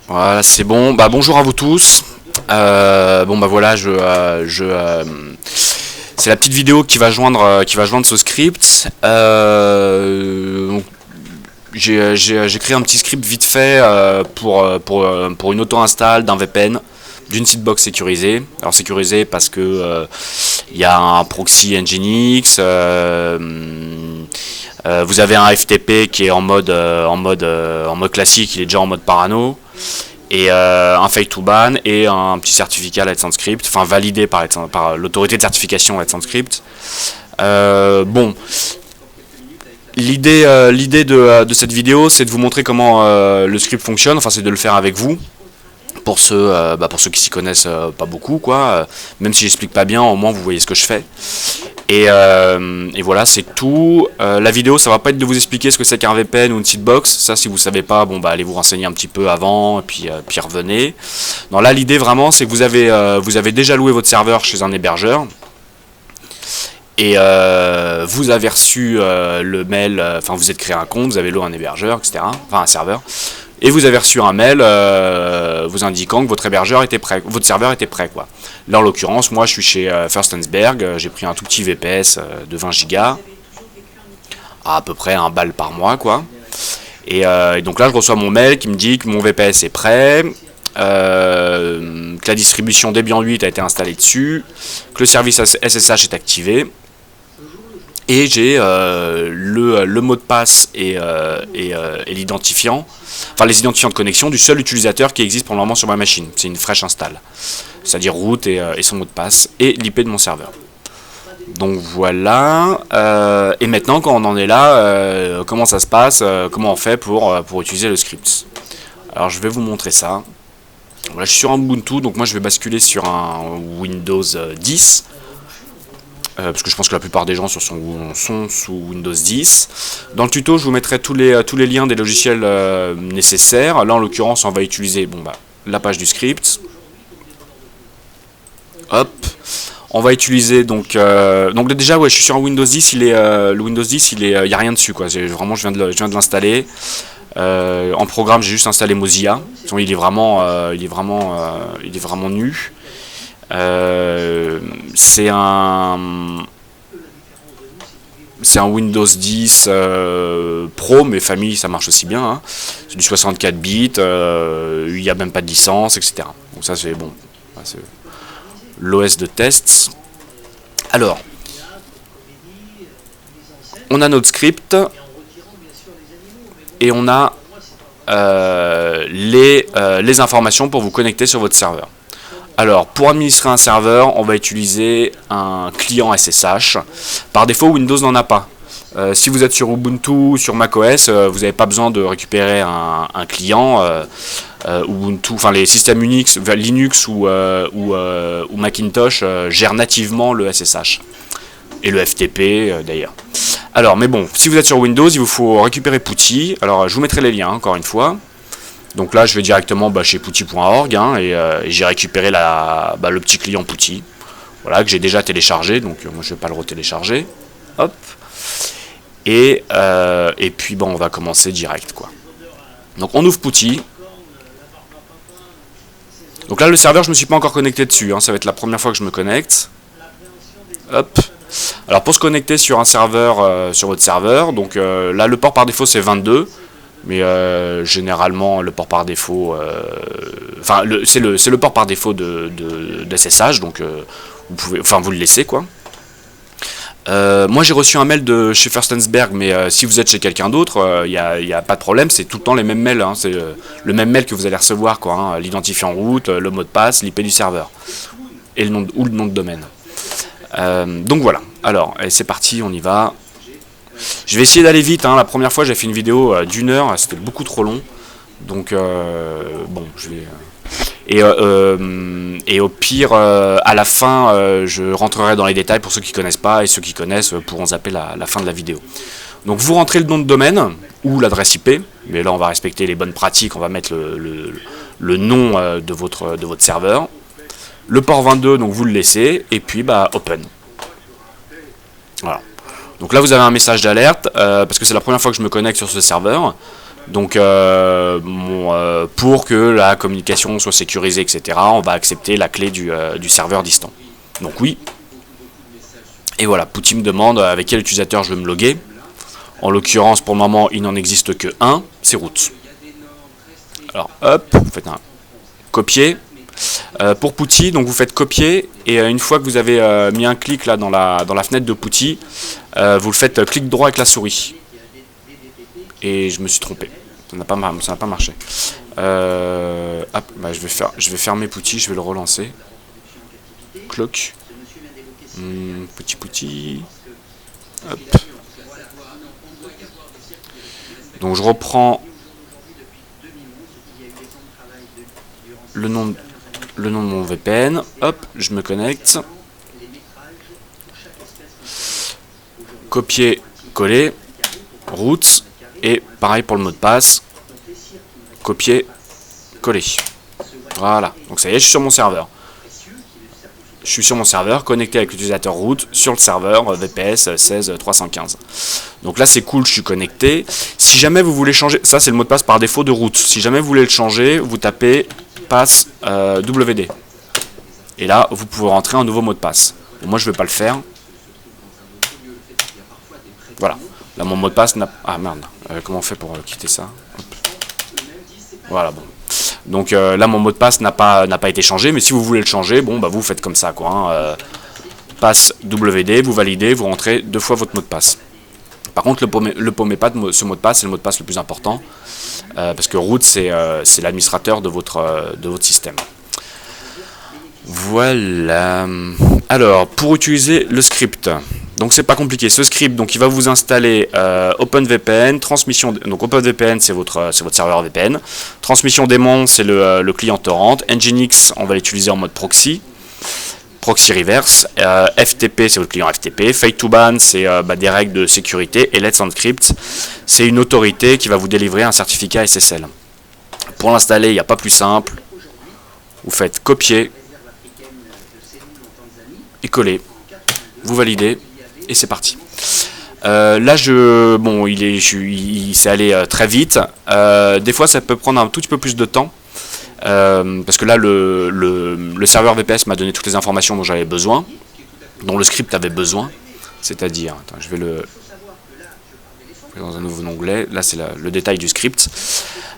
Voilà, c'est bon. Bah bonjour à vous tous. Bon bah voilà, c'est la petite vidéo qui va joindre ce script. Donc, j'ai créé un petit script vite fait pour une auto-install d'un VPN d'une seedbox sécurisée. Alors sécurisée parce que il y a un proxy Nginx. Vous avez un FTP qui est en mode classique, il est déjà en mode parano. Et un fake to ban et un petit certificat Let's Encrypt, enfin validé par l'autorité de certification Let's Encrypt. Bon, l'idée de cette vidéo, c'est de vous montrer comment le script fonctionne, enfin c'est de le faire avec vous. Pour ceux qui s'y connaissent pas beaucoup, quoi. Même si j'explique pas bien, au moins vous voyez ce que je fais. Et voilà, c'est tout. La vidéo, ça va pas être de vous expliquer ce que c'est qu'un VPN ou une seedbox. Ça, si vous savez pas, bon bah allez vous renseigner un petit peu avant, et puis revenez. Non, là l'idée vraiment, c'est que vous avez déjà loué votre serveur chez un hébergeur. Et vous avez reçu le mail, enfin vous êtes créé un compte, vous avez loué un hébergeur, etc. Enfin un serveur. Et vous avez reçu un mail vous indiquant que votre hébergeur était prêt, votre serveur était prêt, quoi. Là en l'occurrence, moi je suis chez Furstensberg, j'ai pris un tout petit VPS de 20 Go, à peu près 1 balle par mois, quoi. Et donc là je reçois mon mail qui me dit que mon VPS est prêt, que la distribution Debian 8 a été installée dessus, que le service SSH est activé. Et j'ai le mot de passe et l'identifiant, enfin les identifiants de connexion du seul utilisateur qui existe pour le moment sur ma machine. C'est une fresh install, c'est-à-dire root et son mot de passe et l'IP de mon serveur. Donc voilà. Et maintenant, quand on en est là, comment ça se passe, comment on fait pour utiliser le script. Alors je vais vous montrer ça. Voilà, je suis sur un Ubuntu, donc moi je vais basculer sur un Windows 10. Parce que je pense que la plupart des gens sont sous Windows 10. Dans le tuto, je vous mettrai tous les liens des logiciels nécessaires. Là, en l'occurrence, on va utiliser la page du script. Hop. On va utiliser donc déjà, ouais, je suis sur un Windows 10. Le Windows 10, il y a rien dessus, quoi. Vraiment, je viens de l'installer. En programme, j'ai juste installé Mozilla. Il est vraiment nu. C'est un Windows 10 Pro, mais famille ça marche aussi bien, hein. C'est du 64 bits, il n'y a même pas de licence, etc. Donc ça c'est bon, c'est l'OS de test. Alors, on a notre script et on a les informations pour vous connecter sur votre serveur. Alors, pour administrer un serveur, on va utiliser un client SSH. Par défaut, Windows n'en a pas. Si vous êtes sur Ubuntu, sur macOS, vous n'avez pas besoin de récupérer un client. Ubuntu, enfin les systèmes Unix, Linux ou Macintosh gèrent nativement le SSH. Et le FTP d'ailleurs. Alors, mais bon, si vous êtes sur Windows, il vous faut récupérer PuTTY. Alors, je vous mettrai les liens, encore une fois. Donc là, je vais directement chez putty.org et j'ai récupéré le petit client PuTTY, voilà, que j'ai déjà téléchargé, donc moi je vais pas le retélécharger. Hop. Et puis on va commencer direct, quoi. Donc on ouvre PuTTY. Donc là, le serveur, je me suis pas encore connecté dessus, hein, ça va être la première fois que je me connecte. Hop. Alors pour se connecter sur un serveur, sur votre serveur, donc là le port par défaut c'est 22. Mais généralement le port par défaut, c'est le port par défaut de SSH, donc vous le laissez, quoi. Moi j'ai reçu un mail de chez Furstensberg, mais si vous êtes chez quelqu'un d'autre, il n'y a pas de problème, c'est tout le temps les mêmes mails, hein, c'est le même mail que vous allez recevoir, quoi, hein, l'identifiant route, le mot de passe, l'IP du serveur et le nom de domaine. Donc voilà. Alors c'est parti, on y va. Je vais essayer d'aller vite, hein. La première fois j'ai fait une vidéo d'1 heure, c'était beaucoup trop long. Donc bon, je vais... Et au pire, à la fin, je rentrerai dans les détails pour ceux qui connaissent pas, et ceux qui connaissent pourront zapper la fin de la vidéo. Donc vous rentrez le nom de domaine, ou l'adresse IP, mais là on va respecter les bonnes pratiques, on va mettre le nom de votre serveur. Le port 22, donc vous le laissez, et puis open. Voilà. Donc là vous avez un message d'alerte, parce que c'est la première fois que je me connecte sur ce serveur. Donc pour que la communication soit sécurisée, etc., on va accepter la clé du serveur distant. Donc oui. Et voilà, Putty me demande avec quel utilisateur je veux me loguer. En l'occurrence, pour le moment, il n'en existe que un, c'est root. Alors hop, vous faites un copier. Pour Putty, donc vous faites copier, et une fois que vous avez mis un clic là dans la fenêtre de Putty, vous le faites clic droit avec la souris. Et je me suis trompé. Ça n'a pas marché. Hop, bah, je vais fermer Putty, je vais le relancer. Clock. Putty. Hop. Donc je reprends le nom de mon VPN. Hop, je me connecte. Copier, coller. Root. Et pareil pour le mot de passe. Copier, coller. Voilà. Donc ça y est, je suis sur mon serveur. Je suis sur mon serveur, connecté avec l'utilisateur root sur le serveur VPS 16315. Donc là c'est cool, je suis connecté. Si jamais vous voulez changer, ça c'est le mot de passe par défaut de root. Si jamais vous voulez le changer, vous tapez passe WD. Et là vous pouvez rentrer un nouveau mot de passe. Bon, moi je ne vais pas le faire. Voilà. Là mon mot de passe n'a... Ah merde. Comment on fait pour quitter ça? Hop. Voilà, bon. Donc là mon mot de passe n'a pas été changé, mais si vous voulez le changer, bon bah vous faites comme ça quoi. Hein, passe WD, vous validez, vous rentrez 2 fois votre mot de passe. Par contre le paumez pas de ce mot de passe, c'est le mot de passe le plus important, parce que root c'est l'administrateur de votre système. Voilà. Alors pour utiliser le script. Donc c'est pas compliqué, ce script, donc il va vous installer OpenVPN, transmission, donc OpenVPN c'est votre serveur VPN, transmission démon c'est le client torrent, Nginx on va l'utiliser en mode proxy reverse, FTP c'est votre client FTP, Fade2Ban c'est des règles de sécurité, et Let's Encrypt c'est une autorité qui va vous délivrer un certificat SSL. Pour l'installer il n'y a pas plus simple, vous faites copier et coller, vous validez. Et c'est parti. Là, il s'est allé très vite. Des fois, ça peut prendre un tout petit peu plus de temps. Parce que là, le serveur VPS m'a donné toutes les informations dont j'avais besoin, dont le script avait besoin. C'est-à-dire, je vais le dans un nouveau onglet. Là, c'est le détail du script.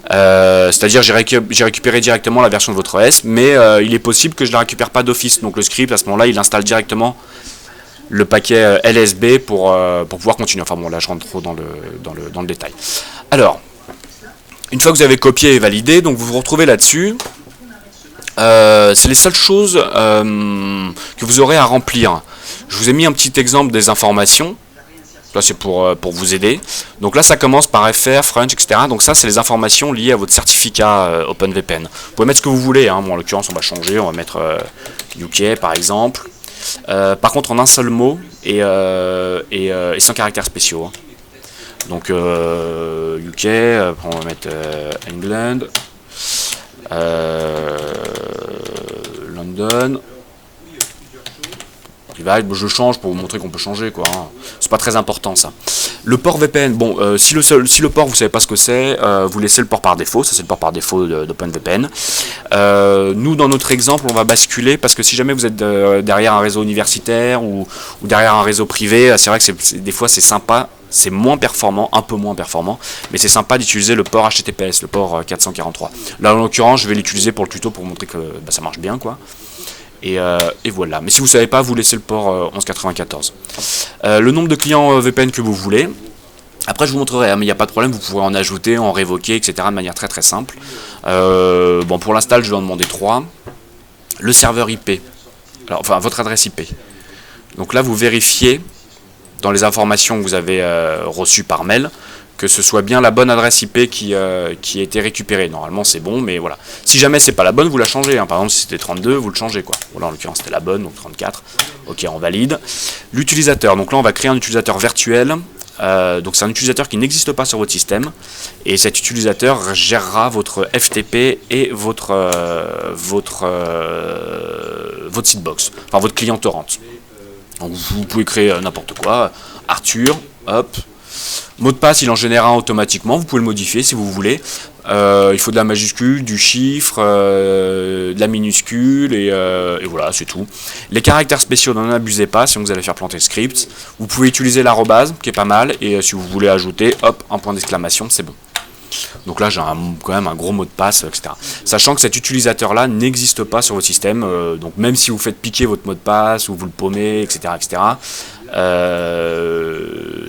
C'est-à-dire, j'ai récupéré directement la version de votre OS, mais il est possible que je ne la récupère pas d'office. Donc le script, à ce moment-là, il installe directement le paquet LSB pour pouvoir continuer. Enfin bon, là je rentre trop dans le détail. Alors, une fois que vous avez copié et validé, donc vous vous retrouvez là-dessus. C'est les seules choses que vous aurez à remplir. Je vous ai mis un petit exemple des informations. Là c'est pour vous aider. Donc là ça commence par FR, French, etc. Donc ça c'est les informations liées à votre certificat OpenVPN. Vous pouvez mettre ce que vous voulez, hein. Bon, en l'occurrence on va changer, on va mettre UK par exemple. Par contre en un seul mot et sans caractères spéciaux. Hein. Donc UK, on va mettre England, London. Je change pour vous montrer qu'on peut changer quoi. Hein. C'est pas très important ça. Le port VPN, bon, si le port vous savez pas ce que c'est, vous laissez le port par défaut, ça c'est le port par défaut d'OpenVPN. Nous dans notre exemple on va basculer parce que si jamais vous êtes derrière un réseau universitaire ou derrière un réseau privé, c'est vrai que des fois c'est sympa, c'est moins performant, un peu moins performant, mais c'est sympa d'utiliser le port HTTPS, le port 443. Là en l'occurrence je vais l'utiliser pour le tuto pour montrer que ça marche bien quoi. Et voilà. Mais si vous ne savez pas, vous laissez le port 1194. Le nombre de clients VPN que vous voulez. Après, je vous montrerai, hein, mais il n'y a pas de problème. Vous pourrez en ajouter, en révoquer, etc. de manière très très simple. Bon, pour l'install, je vais en demander 3. Le serveur IP. Alors, enfin, votre adresse IP. Donc là, vous vérifiez dans les informations que vous avez reçues par mail que ce soit bien la bonne adresse IP qui a été récupérée. Normalement c'est bon, mais voilà. Si jamais c'est pas la bonne, vous la changez. Hein. Par exemple si c'était 32, vous le changez quoi. Voilà, en l'occurrence c'était la bonne, donc 34. Ok, on valide. L'utilisateur, donc là on va créer un utilisateur virtuel. Donc c'est un utilisateur qui n'existe pas sur votre système. Et cet utilisateur gérera votre FTP et votre sitebox, enfin votre client torrent. Donc vous pouvez créer n'importe quoi. Arthur, hop. Mot de passe, il en génère un automatiquement, vous pouvez le modifier si vous voulez. Il faut de la majuscule, du chiffre, de la minuscule, et voilà, c'est tout. Les caractères spéciaux, n'en abusez pas si vous allez faire planter le script. Vous pouvez utiliser l'arrobase, qui est pas mal, et si vous voulez ajouter, hop, un point d'exclamation, c'est bon. Donc là, j'ai quand même un gros mot de passe, etc. Sachant que cet utilisateur-là n'existe pas sur votre système, donc même si vous faites piquer votre mot de passe, ou vous le paumez, etc.,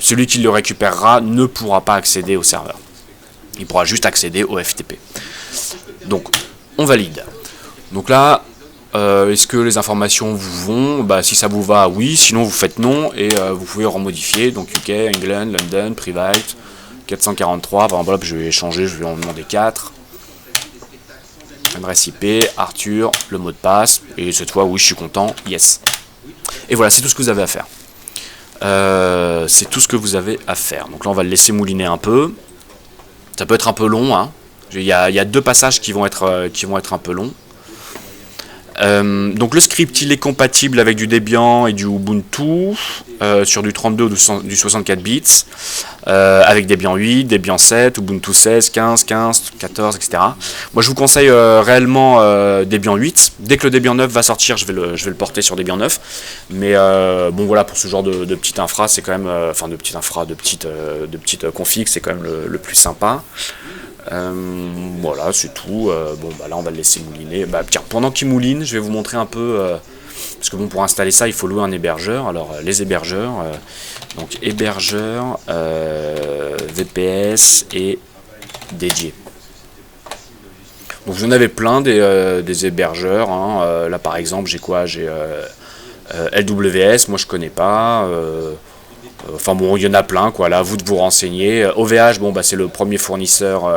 celui qui le récupérera ne pourra pas accéder au serveur. Il pourra juste accéder au FTP. Donc, on valide. Donc là, est-ce que les informations vous vont? Bah, si ça vous va, oui. Sinon, vous faites non et vous pouvez remodifier. Donc, UK, England, London, Private, 443. Par exemple, je vais changer, je vais en demander 4. Adresse IP, Arthur, le mot de passe. Et cette fois, oui, je suis content. Yes. Et voilà, c'est tout ce que vous avez à faire. C'est tout ce que vous avez à faire. Donc là, on va le laisser mouliner un peu. Ça peut être un peu long, hein. Il y a 2 passages qui vont être un peu longs. Donc le script, il est compatible avec du Debian et du Ubuntu sur du 32 ou du 64 bits, avec Debian 8, Debian 7, Ubuntu 16, 15, 14, etc. Moi, je vous conseille réellement Debian 8. Dès que le Debian 9 va sortir, je vais le porter sur Debian 9. Mais bon, voilà, pour ce genre de petite infra, c'est quand même, enfin de petite infra, de petite config, c'est quand même le plus sympa. Voilà, c'est tout. Bon, bah là, on va le laisser mouliner. Bah, tiens, pendant qu'il mouline, je vais vous montrer un peu. Parce que bon, pour installer ça, il faut louer un hébergeur. Alors, les hébergeurs. Donc, hébergeur, VPS et dédié. Donc, vous en avez plein des hébergeurs. Hein. Là, par exemple, j'ai quoi? J'ai LWS. Moi, je connais pas. Enfin bon, il y en a plein, quoi. Là, à vous de vous renseigner. OVH, bon, bah, c'est le premier fournisseur,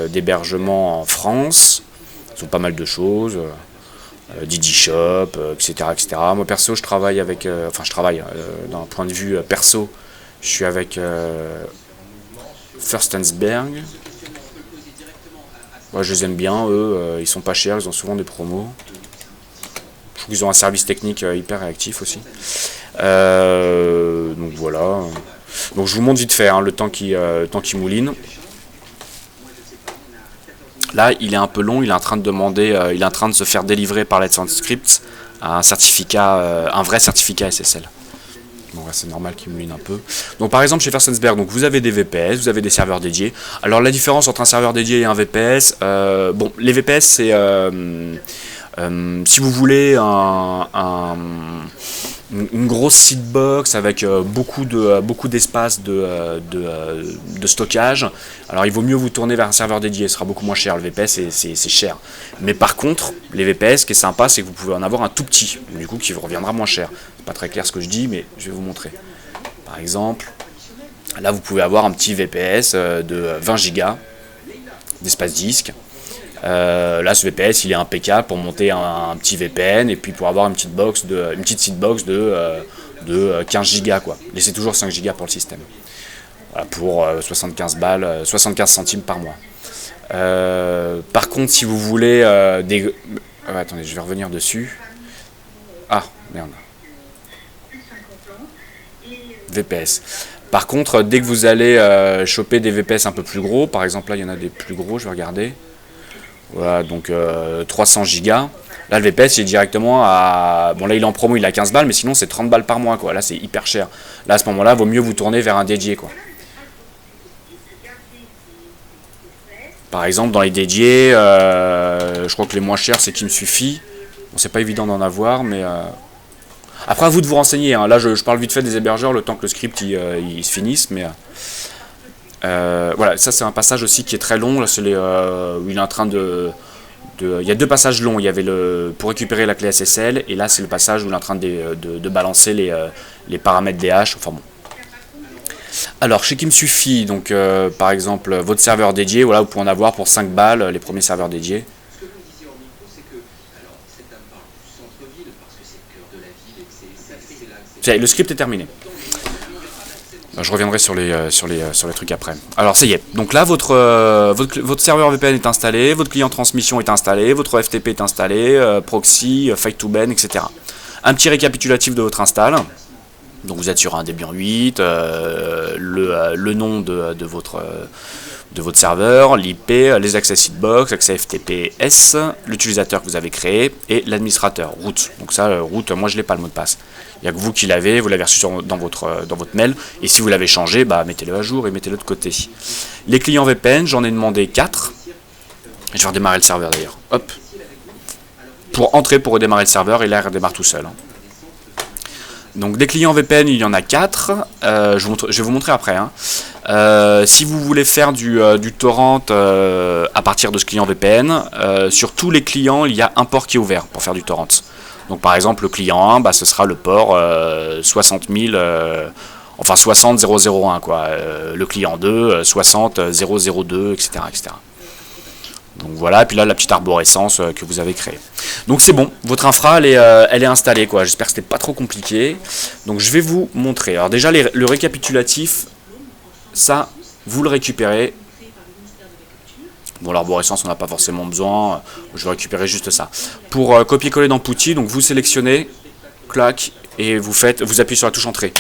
d'hébergement en France. Ils ont pas mal de choses. Didi Shop, etc., etc. Moi perso, je travaille avec, d'un point de vue perso, je suis avec Furstensberg. Ouais, je les aime bien, eux. Ils sont pas chers, ils ont souvent des promos. Je trouve qu'ils ont un service technique hyper réactif aussi. Donc voilà. Donc je vous montre vite fait hein, le temps qui mouline. Là, il est un peu long. Il est en train de demander, il est en train de se faire délivrer par Let's Script un certificat, un vrai certificat SSL. Bon, c'est normal qu'il mouline un peu. Donc par exemple chez Furstensberg, donc vous avez des VPS, vous avez des serveurs dédiés. Alors la différence entre un serveur dédié et un VPS, bon, les VPS c'est si vous voulez une grosse seedbox avec beaucoup d'espace de stockage, alors il vaut mieux vous tourner vers un serveur dédié, ce sera beaucoup moins cher. Le VPS c'est cher, mais par contre les VPS, ce qui est sympa, c'est que vous pouvez en avoir un tout petit, du coup qui vous reviendra moins cher. C'est pas très clair ce que je dis, mais je vais vous montrer. Par exemple, là vous pouvez avoir un petit VPS de 20 Go d'espace disque. Là ce VPS il est impeccable pour monter un petit VPN et puis pour avoir une petite seedbox de 15 Go quoi. Laissez toujours 5 Go pour le système. Voilà, pour 75 balles, 75 centimes par mois. Par contre si vous voulez attendez, je vais revenir dessus. Ah merde. VPS. Par contre dès que vous allez choper des VPS un peu plus gros, par exemple là il y en a des plus gros, je vais regarder. Voilà, donc 300 Go. Là, le VPS, il est directement à... Bon, là, il est en promo, il a 15 balles, mais sinon, c'est 30 balles par mois, quoi. Là, c'est hyper cher. Là, à ce moment-là, il vaut mieux vous tourner vers un dédié, quoi. Par exemple, dans les dédiés, je crois que les moins chers, c'est Qui me suffit. Bon, c'est pas évident d'en avoir, mais... Après, à vous de vous renseigner. Hein. Là, je parle vite fait des hébergeurs, le temps que le script, il se finisse, mais... voilà, ça c'est un passage aussi qui est très long. Là, c'est où il est en train il y a 2 passages longs. Il y avait pour récupérer la clé SSL, et là c'est le passage où il est en train de balancer les paramètres DH. Enfin bon. Alors chez Qui me suffit, donc par exemple votre serveur dédié, voilà, vous pouvez en avoir pour 5 balles les premiers serveurs dédiés. Le script est terminé. Je reviendrai sur les trucs après. Alors ça y est, donc là votre serveur VPN est installé, votre client transmission est installé, votre FTP est installé, proxy, fight to ban, etc. Un petit récapitulatif de votre install. Donc vous êtes sur un Debian 8, le nom de votre serveur, l'IP, les accès hitbox, accès FTPS, l'utilisateur que vous avez créé et l'administrateur, root. Donc ça, root, moi je l'ai pas le mot de passe. Il n'y a que vous qui l'avez, vous l'avez reçu dans votre mail, et si vous l'avez changé, bah, mettez-le à jour et mettez-le de côté. Les clients VPN, j'en ai demandé 4. Je vais redémarrer le serveur d'ailleurs. Hop. Pour entrer, pour redémarrer le serveur, et là il redémarre tout seul. Hein. Donc des clients VPN, il y en a 4. Je vais vous montrer après. Hein. Si vous voulez faire du torrent à partir de ce client VPN, sur tous les clients, il y a un port qui est ouvert pour faire du torrent. Donc par exemple, le client 1, bah, ce sera le port 60 000, enfin 60 001, quoi. Le client 2, 60 002, etc., etc. Donc voilà, et puis là la petite arborescence que vous avez créée. Donc c'est bon, votre infra elle est installée, quoi. J'espère que c'était pas trop compliqué. Donc je vais vous montrer. Alors déjà le récapitulatif, ça vous le récupérez. Bon, l'arborescence on n'a pas forcément besoin, je vais récupérer juste ça. Pour copier-coller dans Putty, donc vous sélectionnez, clac, et vous appuyez sur la touche entrée.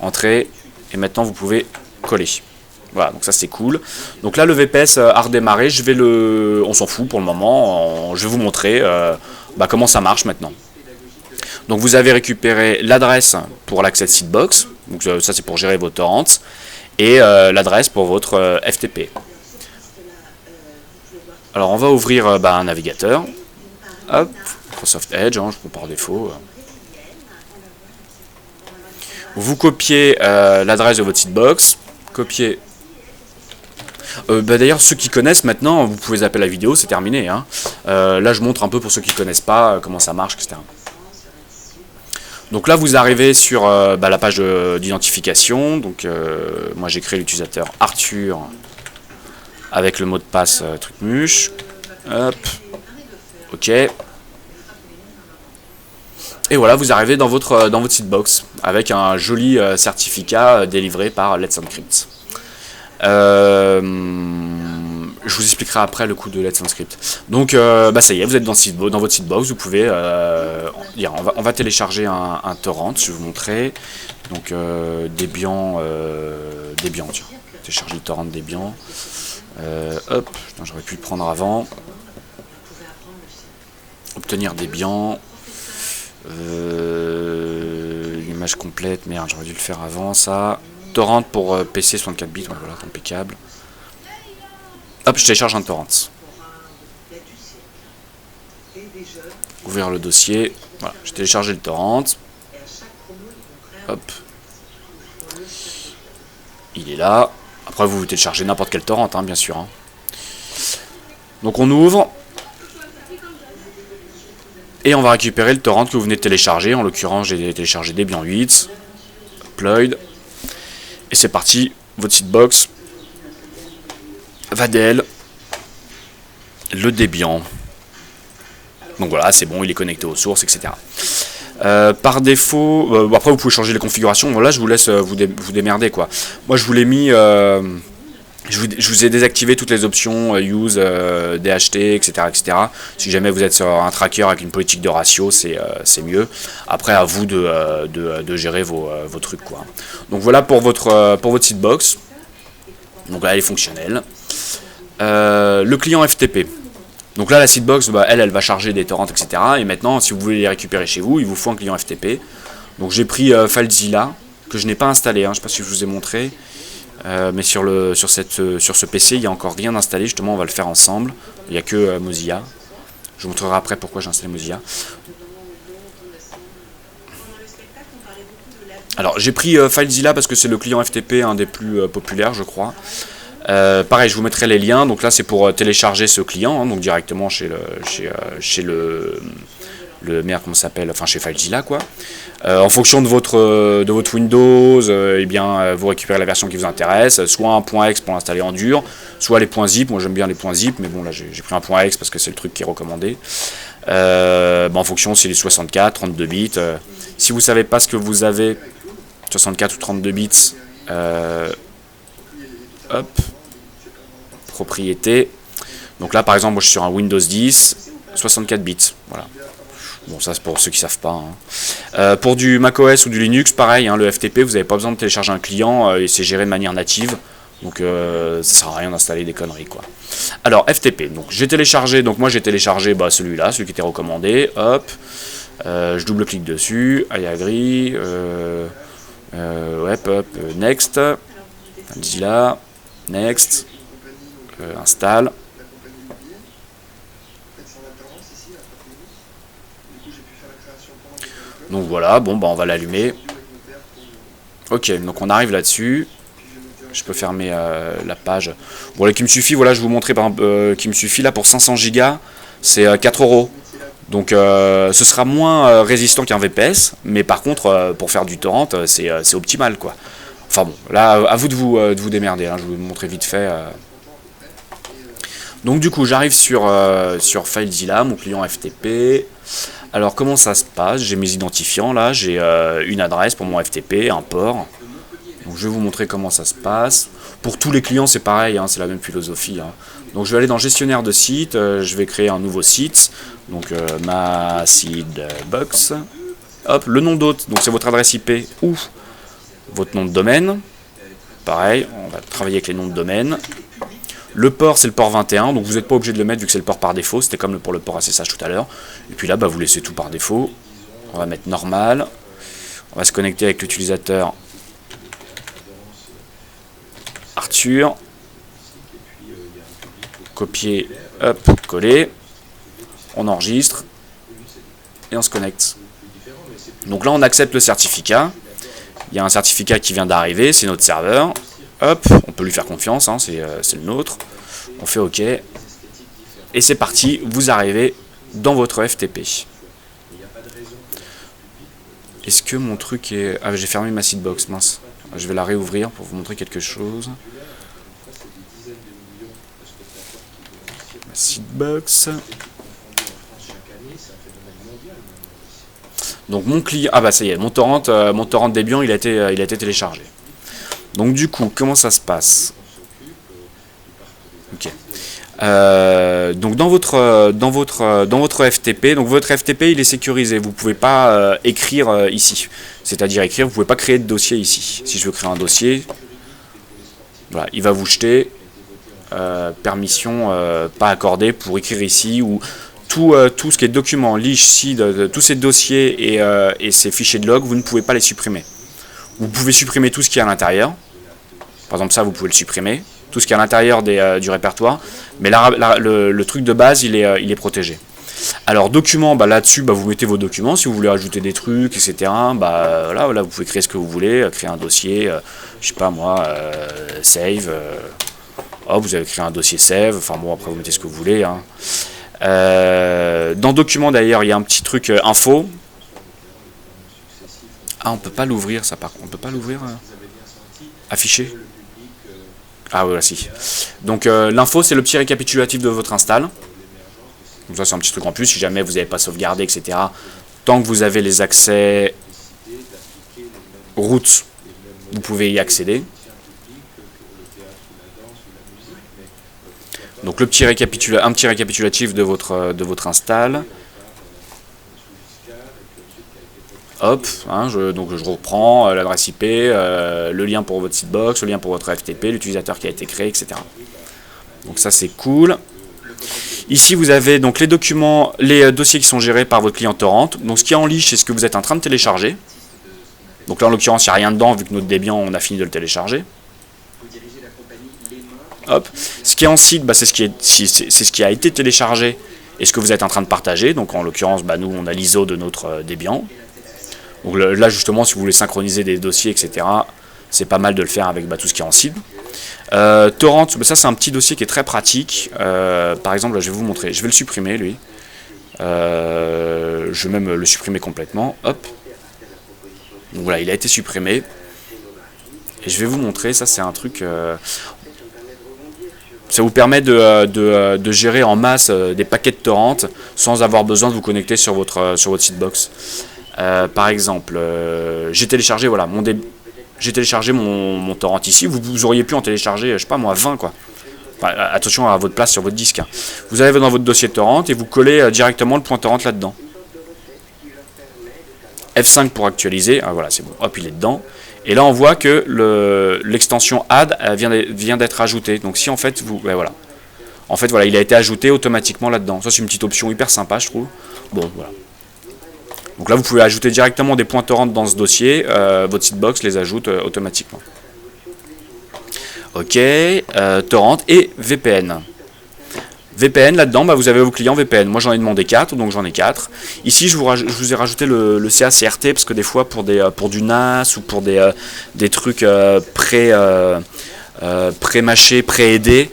Entrée, et maintenant vous pouvez coller. Voilà, donc ça c'est cool. Donc là le VPS a redémarré, on s'en fout pour le moment, je vais vous montrer comment ça marche maintenant. Donc vous avez récupéré l'adresse pour l'accès de Seedbox, donc ça c'est pour gérer vos torrents, et l'adresse pour votre FTP. Alors on va ouvrir un navigateur, hop, Microsoft Edge, hein, je prends par défaut. Vous copiez l'adresse de votre Seedbox, copiez. D'ailleurs, ceux qui connaissent maintenant, vous pouvez zapper la vidéo, c'est terminé. Hein. Là, je montre un peu pour ceux qui ne connaissent pas comment ça marche, etc. Donc là, vous arrivez sur la page d'identification. Donc, moi, j'ai créé l'utilisateur Arthur avec le mot de passe trucmuche. Hop. OK. Et voilà, vous arrivez dans votre Seedbox avec un joli certificat délivré par Let's Encrypt. Je vous expliquerai après le coup de Let's Encrypt. Donc ça y est, vous êtes dans votre Seedbox, vous pouvez on va télécharger un torrent, je vais vous montrer. Donc Debian, tiens, télécharger le torrent Debian. Hop, j'aurais pu le prendre avant. Obtenir Debian. L'image complète, merde, j'aurais dû le faire avant ça. Torrent pour PC 64 bits, voilà, impeccable. Hop, je télécharge un torrent. Ouvrir le dossier. Voilà, j'ai téléchargé le torrent. Hop. Il est là. Après, vous téléchargez n'importe quel torrent, hein, bien sûr. Hein. Donc on ouvre. Et on va récupérer le torrent que vous venez de télécharger. En l'occurrence, j'ai téléchargé Debian 8. Upload. Et c'est parti, votre Seedbox, Vadel, le Debian. Donc voilà, c'est bon, il est connecté aux sources, etc. Par défaut, après vous pouvez changer les configurations. Voilà, je vous laisse vous démerder, quoi. Moi, je vous l'ai mis, je vous ai désactivé toutes les options use, DHT, etc., etc. Si jamais vous êtes sur un tracker avec une politique de ratio, c'est mieux. Après, à vous de gérer vos trucs, quoi. Donc voilà pour votre Seedbox. Donc là, elle est fonctionnelle. Le client FTP. Donc là, la Seedbox, elle va charger des torrents, etc. Et maintenant, si vous voulez les récupérer chez vous, il vous faut un client FTP. Donc j'ai pris FileZilla, que je n'ai pas installé. Hein, je ne sais pas si je vous ai montré. Mais sur ce PC, il n'y a encore rien installé. Justement, on va le faire ensemble. Il n'y a que Mozilla. Je vous montrerai après pourquoi j'ai installé Mozilla. Alors, j'ai pris FileZilla parce que c'est le client FTP, un des plus populaires, je crois. Pareil, je vous mettrai les liens. Donc là, c'est pour télécharger ce client, hein, donc directement chez le merde, comment ça s'appelle, enfin chez FileZilla, quoi. En fonction de votre Windows, vous récupérez la version qui vous intéresse, soit un .exe pour l'installer en dur, soit les .zip. Moi j'aime bien les .zip, mais bon là j'ai pris un .exe parce que c'est le truc qui est recommandé. En fonction, c'est les 64, 32 bits. Si vous savez pas ce que vous avez, 64 ou 32 bits, hop, propriété. Donc là par exemple, moi je suis sur un Windows 10, 64 bits, voilà. Bon, ça c'est pour ceux qui savent pas. Hein. Pour du macOS ou du Linux, pareil, hein, le FTP, vous n'avez pas besoin de télécharger un client et c'est géré de manière native. Donc ça sert à rien d'installer des conneries quoi. Alors FTP, donc j'ai téléchargé, donc moi j'ai téléchargé celui-là, celui qui était recommandé, hop, je double-clique dessus, I agree, hop, next, Mozilla, next, installe. Donc voilà, bon on va l'allumer. Ok, donc on arrive là-dessus. Je peux fermer la page. Bon là qui me suffit, voilà je vous montrais par exemple qui me suffit là pour 500 Go, c'est 4 €. Donc ce sera moins résistant qu'un VPS, mais par contre pour faire du torrent c'est optimal quoi. Enfin bon, là à vous de vous démerder, hein, je vais vous montrer vite fait. Donc du coup j'arrive sur FileZilla, mon client FTP. Alors comment ça se passe? J'ai mes identifiants là, j'ai une adresse pour mon FTP, un port. Donc je vais vous montrer comment ça se passe. Pour tous les clients c'est pareil, hein, c'est la même philosophie. Hein. Donc je vais aller dans gestionnaire de site, je vais créer un nouveau site. Donc ma seedbox. Hop, le nom d'hôte, donc c'est votre adresse IP ou votre nom de domaine. Pareil, on va travailler avec les noms de domaine. Le port c'est le port 21, donc vous n'êtes pas obligé de le mettre vu que c'est le port par défaut, c'était comme pour le port SSH tout à l'heure. Et puis là vous laissez tout par défaut. On va mettre normal. On va se connecter avec l'utilisateur Arthur, copier, hop, coller, on enregistre et on se connecte. Donc là on accepte le certificat, il y a un certificat qui vient d'arriver, c'est notre serveur, hop, on peut lui faire confiance, hein, c'est le nôtre, on fait OK, et c'est parti, vous arrivez dans votre FTP. Est-ce que mon truc est... Ah j'ai fermé ma seedbox, mince. Je vais la réouvrir pour vous montrer quelque chose. Ma seedbox. Donc mon client... Ah ça y est, mon torrent Debian il a été téléchargé. Donc du coup, comment ça se passe? Ok. Donc dans votre FTP, donc votre FTP il est sécurisé, vous pouvez pas écrire ici, c'est-à-dire écrire, vous pouvez pas créer de dossier ici. Si je veux créer un dossier, voilà, il va vous jeter permission pas accordée pour écrire ici, ou tout ce qui est document, leash, seed, tous ces dossiers et ces fichiers de log, vous ne pouvez pas les supprimer. Vous pouvez supprimer tout ce qui est à l'intérieur, par exemple ça vous pouvez le supprimer, tout ce qui est à l'intérieur du répertoire, mais là, le truc de base il est protégé. Alors documents, là-dessus vous mettez vos documents, si vous voulez ajouter des trucs, etc. Là vous pouvez créer ce que vous voulez, créer un dossier, je sais pas moi, save, vous avez créé un dossier save, enfin bon après vous mettez ce que vous voulez. Hein. Dans documents d'ailleurs il y a un petit truc info. Ah on peut pas l'ouvrir ça par contre, on peut pas l'ouvrir afficher. Ah voilà si. Donc l'info c'est le petit récapitulatif de votre install. Donc ça c'est un petit truc en plus si jamais vous n'avez pas sauvegardé etc. Tant que vous avez les accès route, vous pouvez y accéder. Donc le petit un petit récapitulatif de votre install. Hop, hein, donc je reprends l'adresse IP, le lien pour votre seedbox, le lien pour votre FTP, l'utilisateur qui a été créé, etc. Donc ça c'est cool. Ici vous avez donc les documents, les dossiers qui sont gérés par votre client torrent. Donc ce qui est en leash, c'est ce que vous êtes en train de télécharger. Donc là en l'occurrence il n'y a rien dedans vu que notre Debian on a fini de le télécharger. Hop. Ce qui est en seed, c'est ce qui a été téléchargé et ce que vous êtes en train de partager. Donc en l'occurrence nous on a l'ISO de notre Debian. Donc là justement si vous voulez synchroniser des dossiers etc, c'est pas mal de le faire avec tout ce qui est en seed. Torrent, ça c'est un petit dossier qui est très pratique. Par exemple là je vais vous montrer, je vais le supprimer lui. Je vais même le supprimer complètement. Hop. Donc voilà, il a été supprimé. Et je vais vous montrer, ça c'est un truc... ça vous permet de gérer en masse des paquets de torrent sans avoir besoin de vous connecter sur votre seedbox. Par exemple, j'ai téléchargé mon torrent ici, vous auriez pu en télécharger, je sais pas moi, 20 quoi. Enfin, attention à votre place sur votre disque. Hein. Vous allez dans votre dossier torrent et vous collez directement le point torrent là-dedans. F5 pour actualiser, ah, voilà c'est bon, hop il est dedans. Et là on voit que l'extension add vient d'être ajoutée. Donc si en fait vous, ben voilà. En fait voilà, il a été ajouté automatiquement là-dedans. Ça c'est une petite option hyper sympa je trouve. Bon voilà. Donc là vous pouvez ajouter directement des points torrent dans ce dossier, votre sitebox les ajoute automatiquement. Ok, torrent et VPN. VPN, là-dedans, bah, vous avez vos clients VPN. Moi, j'en ai demandé 4, donc j'en ai 4. Ici, je vous ai rajouté le CA-CRT, parce que des fois, pour du NAS ou pour des trucs pré-mâchés, pré-aidés,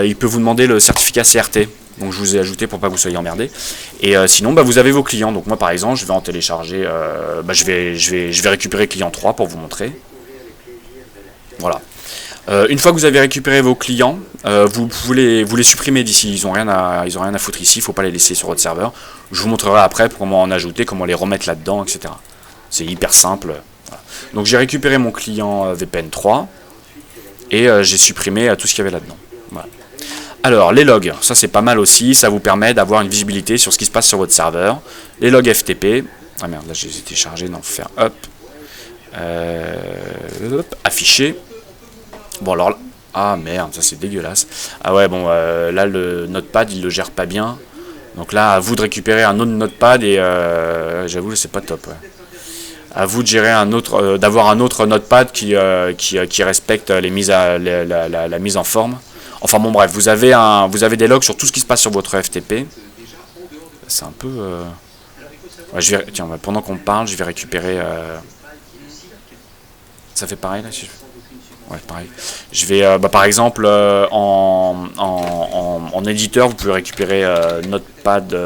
il peut vous demander le certificat CRT. Donc, je vous ai ajouté pour pas que vous soyez emmerdés. Et sinon, bah, vous avez vos clients. Donc, moi, par exemple, je vais en télécharger... bah, je vais récupérer client 3 pour vous montrer. Voilà. Une fois que vous avez récupéré vos clients, vous les supprimer d'ici. Ils ont rien à foutre ici. Il ne faut pas les laisser sur votre serveur. Je vous montrerai après comment en ajouter, comment les remettre là-dedans, etc. C'est hyper simple. Voilà. Donc j'ai récupéré mon client VPN 3 et j'ai supprimé tout ce qu'il y avait là-dedans. Voilà. Alors les logs, ça c'est pas mal aussi. Ça vous permet d'avoir une visibilité sur ce qui se passe sur votre serveur. Les logs FTP. Ah merde, là j'ai téléchargé. Non, faut faire hop. Afficher. Bon alors, ah merde, ça c'est dégueulasse. Ah ouais, bon, là le notepad il le gère pas bien. Donc là, à vous de récupérer un autre notepad et j'avoue, c'est pas top. Ouais. À vous de gérer d'avoir un autre notepad qui respecte les mises la mise en forme. Enfin bon bref, vous avez des logs sur tout ce qui se passe sur votre FTP. C'est un peu... Ouais, tiens, pendant qu'on parle, je vais récupérer... Ça fait pareil là si je... Ouais, pareil. Je vais, par exemple, en éditeur, vous pouvez récupérer Notepad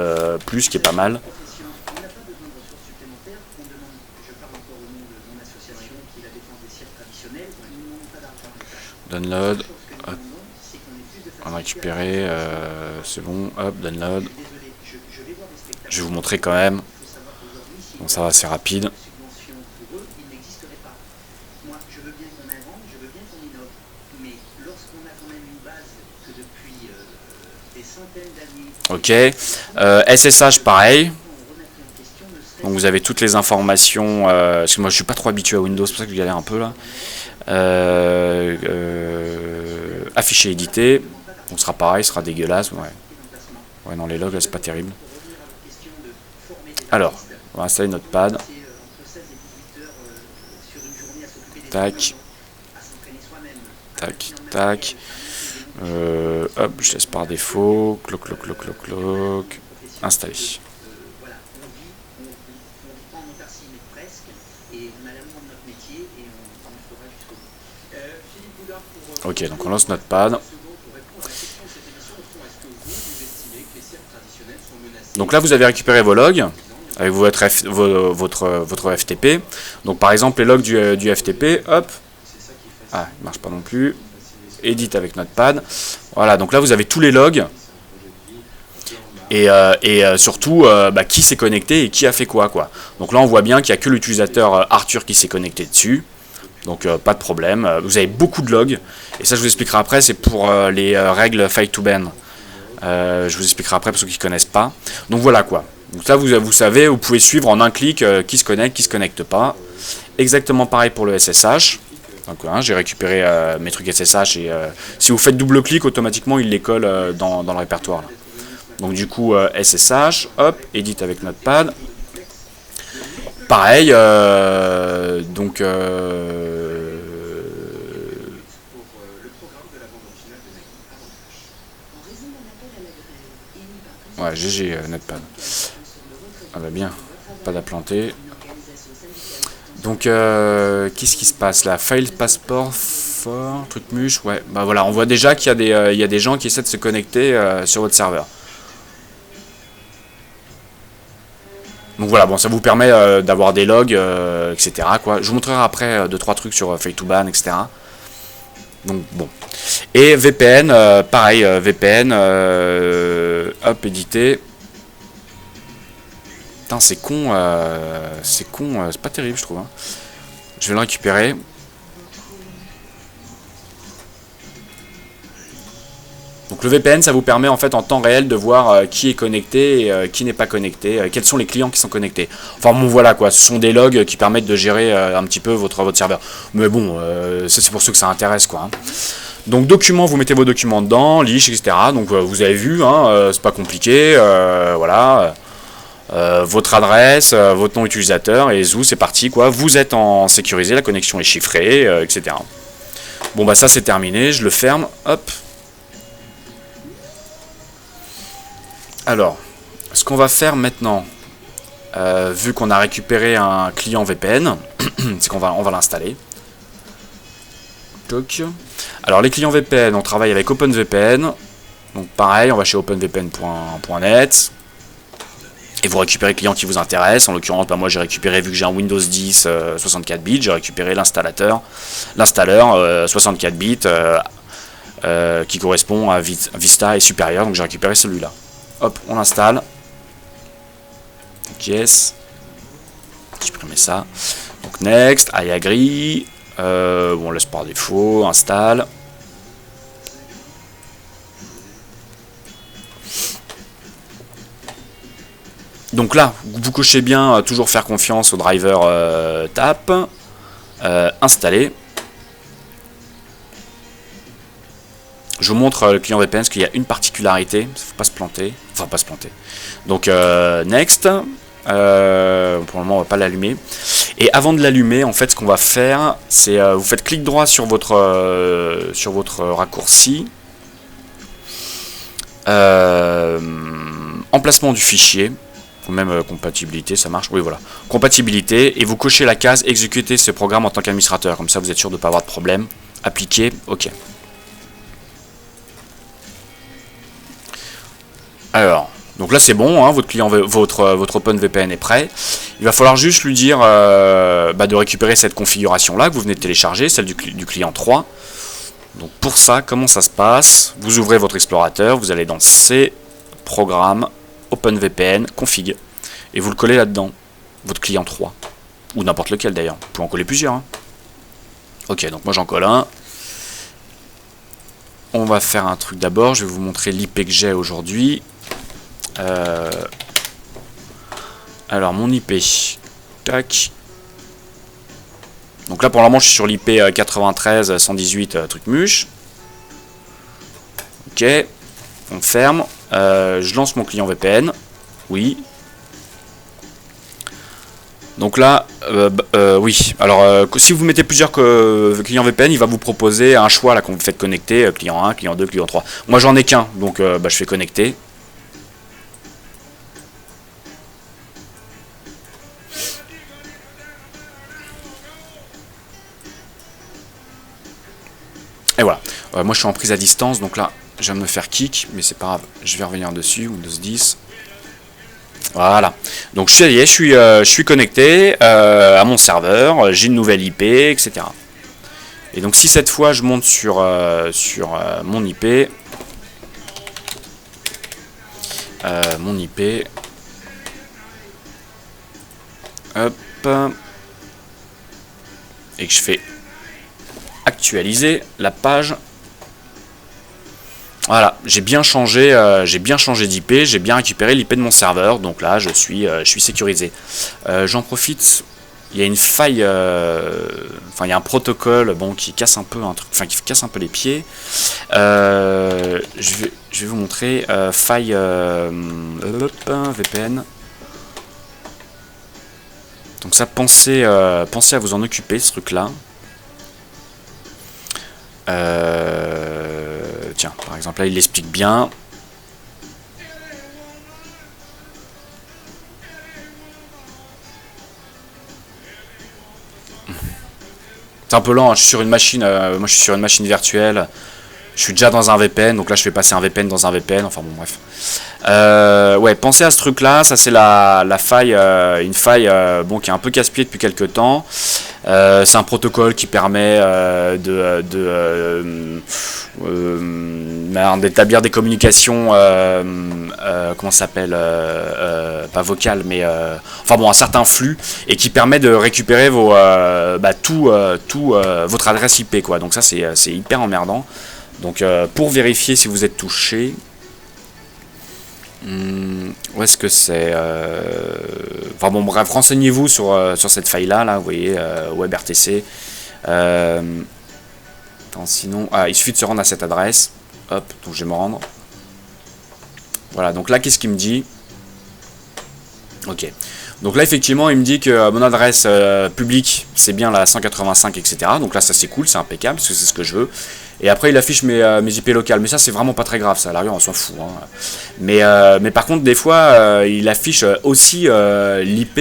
Plus, qui est pas mal. Download. Hop. On va récupérer. C'est bon. Hop, download. Je vais vous montrer quand même. Bon, ça va, c'est rapide. Ok, SSH pareil. Donc vous avez toutes les informations. Parce que moi je suis pas trop habitué à Windows, c'est pour ça que je galère un peu là. Afficher, éditer. Donc ce sera pareil, ce sera dégueulasse. Ouais, non, les logs là c'est pas terrible. Alors, on va installer notre pad. Tac. Tac, tac. Hop, je laisse par défaut. Cloc, cloc, cloc, cloc, cloc. Installer. Ok, donc on lance notre pad. Donc là, vous avez récupéré vos logs avec votre FTP. Donc par exemple, les logs du FTP, hop. Ah, il marche pas non plus. Edit avec Notepad. Voilà, donc là vous avez tous les logs et surtout qui s'est connecté et qui a fait quoi. Donc là on voit bien qu'il n'y a que l'utilisateur Arthur qui s'est connecté dessus. Donc pas de problème. Vous avez beaucoup de logs et ça je vous expliquerai après, c'est pour les règles Fight to Ban. Je vous expliquerai après pour ceux qui ne connaissent pas. Donc voilà quoi. Donc là vous savez, vous pouvez suivre en un clic qui se connecte, qui se connecte pas. Exactement pareil pour le SSH. Donc j'ai récupéré mes trucs SSH et si vous faites double clic automatiquement il les colle dans le répertoire là. Donc du coup SSH, hop, edit avec Notepad. Pareil, donc ouais, GG Notepad. Ah bah bien, pas à planter. Donc qu'est-ce qui se passe là? File passport for truc muche, ouais. Bah voilà, on voit déjà qu'il y a des gens qui essaient de se connecter sur votre serveur. Donc voilà, bon, ça vous permet d'avoir des logs, etc. Quoi. Je vous montrerai après 2-3 trucs sur Fight to Ban, etc. Donc bon. Et VPN, pareil, VPN, hop, éditer. Putain, c'est con, c'est pas terrible, je trouve. Hein. Je vais le récupérer. Donc le VPN, ça vous permet en fait en temps réel de voir qui est connecté et qui n'est pas connecté, quels sont les clients qui sont connectés. Enfin bon voilà quoi, ce sont des logs qui permettent de gérer un petit peu votre serveur. Mais bon, ça c'est pour ceux que ça intéresse quoi. Hein. Donc documents, vous mettez vos documents dedans, leash, etc. Donc vous avez vu, hein, c'est pas compliqué, voilà. Votre adresse, votre nom utilisateur, et zou, c'est parti quoi. Vous êtes en sécurisé, la connexion est chiffrée, etc. Bon bah ça c'est terminé, je le ferme, hop. Alors, ce qu'on va faire maintenant, vu qu'on a récupéré un client VPN, c'est qu'on va l'installer. Alors les clients VPN, on travaille avec OpenVPN. Donc pareil, on va chez openvpn.net. Et vous récupérez le client qui vous intéresse. En l'occurrence, bah, moi j'ai récupéré, vu que j'ai un Windows 10 64 bits, j'ai récupéré l'installeur 64 bits qui correspond à Vista et supérieur. Donc j'ai récupéré celui-là. Hop, on l'installe. Yes. Supprimer ça. Donc next, I agree. Bon, on laisse par défaut, installe. Donc là, vous cochez bien, toujours faire confiance au driver tap. Installer. Je vous montre le client VPN parce qu'il y a une particularité, il ne faut pas se planter. Enfin, pas se planter. Donc, next. Pour le moment, on va pas l'allumer. Et avant de l'allumer, en fait, ce qu'on va faire, c'est vous faites clic droit sur votre raccourci. Emplacement du fichier. Ou même compatibilité, ça marche. Oui, voilà. Compatibilité. Et vous cochez la case exécuter ce programme en tant qu'administrateur. Comme ça, vous êtes sûr de ne pas avoir de problème. Appliquer. OK. Alors, donc là c'est bon, hein, votre client, votre OpenVPN est prêt. Il va falloir juste lui dire de récupérer cette configuration là que vous venez de télécharger, celle du client 3. Donc pour ça, comment ça se passe? Vous ouvrez votre explorateur, vous allez dans C, programme, OpenVPN, config, et vous le collez là-dedans, votre client 3. Ou n'importe lequel d'ailleurs, vous pouvez en coller plusieurs. Hein. Ok, donc moi j'en colle un. On va faire un truc d'abord, je vais vous montrer l'IP que j'ai aujourd'hui. Alors mon IP, tac. Donc là pour le moment je suis sur l'IP 93 118 truc muche. Ok, on ferme. Je lance mon client VPN. Oui. Donc là, oui. Alors si vous mettez plusieurs clients VPN, il va vous proposer un choix là quand vous faites connecter, client 1, client 2, client 3. Moi j'en ai qu'un, donc je fais connecter. Et voilà, moi je suis en prise à distance, donc là je viens de me faire kick, mais c'est pas grave, je vais revenir dessus, Windows 10. Voilà, donc je suis connecté à mon serveur, j'ai une nouvelle IP, etc. Et donc si cette fois je monte sur mon IP, hop, et que je fais actualiser la page. Voilà, j'ai bien changé d'IP, j'ai bien récupéré l'IP de mon serveur, donc là je suis sécurisé. J'en profite, il y a une faille, enfin il y a un protocole bon qui casse un peu qui casse un peu les pieds. Je vais vous montrer faille VPN. Donc ça, pensez à vous en occuper, ce truc là. Tiens, par exemple là il l'explique bien. C'est un peu lent, hein. Je suis sur une machine, moi je suis sur une machine virtuelle. Je suis déjà dans un VPN, donc là je vais passer un VPN dans un VPN, enfin bon bref. Ouais, pensez à ce truc là, ça c'est la faille, une faille bon, qui est un peu casse-pied depuis quelques temps. C'est un protocole qui permet d'établir des communications, comment ça s'appelle, pas vocales, mais enfin bon, un certain flux, et qui permet de récupérer votre adresse IP quoi. Donc ça c'est hyper emmerdant. Donc pour vérifier si vous êtes touché, où est-ce que c'est enfin bon bref, renseignez-vous sur cette faille là, vous voyez, WebRTC. Sinon, il suffit de se rendre à cette adresse. Hop, donc je vais me rendre. Voilà, donc là qu'est-ce qu'il me dit? Ok. Donc là effectivement il me dit que mon adresse publique c'est bien la 185 etc. Donc là ça c'est cool, c'est impeccable parce que c'est ce que je veux. Et après il affiche mes IP locales, mais ça c'est vraiment pas très grave, ça à l'arrière on s'en fout. Hein. Mais par contre des fois il affiche aussi l'IP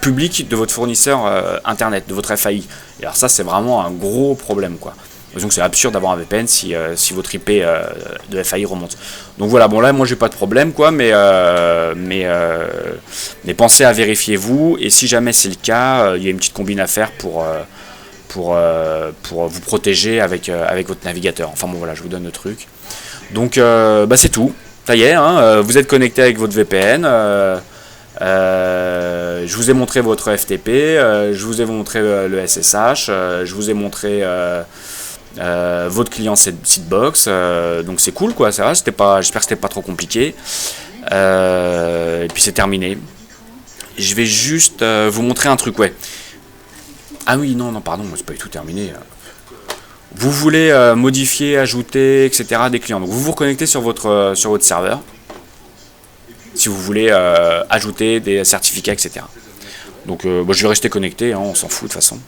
public de votre fournisseur internet, de votre FAI. Et alors ça c'est vraiment un gros problème quoi. Donc c'est absurde d'avoir un VPN si votre IP de FAI remonte. Donc voilà, bon là moi j'ai pas de problème quoi, mais pensez à vérifier vous, et si jamais c'est le cas, il y a une petite combine à faire pour vous protéger avec votre navigateur. Enfin bon voilà, je vous donne le truc. Donc c'est tout, ça y est, hein, vous êtes connecté avec votre VPN. Je vous ai montré votre FTP, je vous ai montré le SSH, je vous ai montré votre client Seedbox, donc c'est cool quoi, ça va, j'espère que c'était pas trop compliqué, et puis c'est terminé. Je vais juste vous montrer un truc, ouais. Ah oui, non, pardon, c'est pas du tout terminé. Vous voulez modifier, ajouter, etc. des clients, donc vous vous reconnectez sur votre serveur, si vous voulez ajouter des certificats, etc. Donc je vais rester connecté, hein, on s'en fout de toute façon.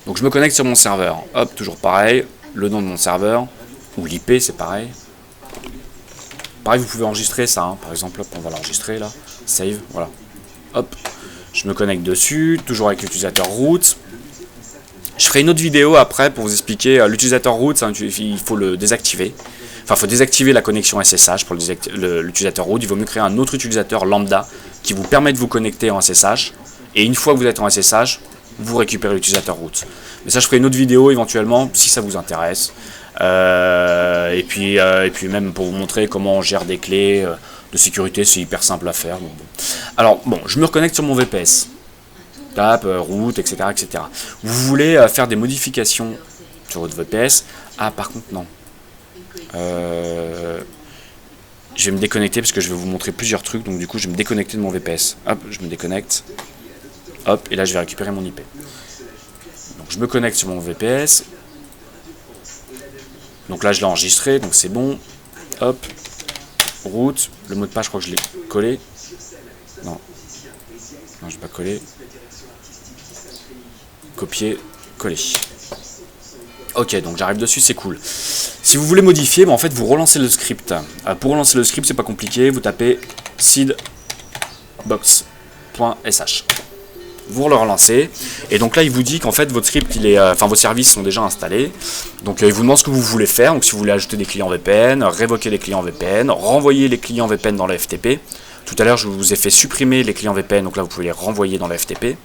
Donc je me connecte sur mon serveur, hop, toujours pareil, le nom de mon serveur, ou l'IP c'est pareil. Pareil, vous pouvez enregistrer ça, hein. Par exemple, hop, on va l'enregistrer là, save, voilà. Hop, je me connecte dessus, toujours avec l'utilisateur root. Je ferai une autre vidéo après pour vous expliquer l'utilisateur root, il faut le désactiver. Enfin, il faut désactiver la connexion SSH pour l'utilisateur root. Il vaut mieux créer un autre utilisateur lambda qui vous permet de vous connecter en SSH. Et une fois que vous êtes en SSH, vous récupérez l'utilisateur root. Mais ça, je ferai une autre vidéo éventuellement si ça vous intéresse. Et puis même pour vous montrer comment on gère des clés de sécurité, c'est hyper simple à faire. Donc, bon. Alors bon, je me reconnecte sur mon VPS. Tap, root, etc., etc. Vous voulez faire des modifications sur votre VPS. Ah, par contre, non. Je vais me déconnecter parce que je vais vous montrer plusieurs trucs. Donc du coup, je vais me déconnecter de mon VPS. Hop, je me déconnecte. Hop, et là, je vais récupérer mon IP. Donc je me connecte sur mon VPS. Donc là, je l'ai enregistré, donc c'est bon. Hop, root. Le mot de passe, je crois que je l'ai collé. Non, je vais pas coller. Copier, coller. Ok, donc j'arrive dessus, c'est cool. Si vous voulez modifier, en fait, vous relancez le script. Pour relancer le script, c'est pas compliqué. Vous tapez seedbox.sh. Vous le relancez, et donc là il vous dit qu'en fait votre script vos services sont déjà installés, donc il vous demande ce que vous voulez faire. Donc si vous voulez ajouter des clients VPN, révoquer les clients VPN, renvoyer les clients VPN dans le FTP. Tout à l'heure je vous ai fait supprimer les clients VPN, donc là vous pouvez les renvoyer dans le FTP.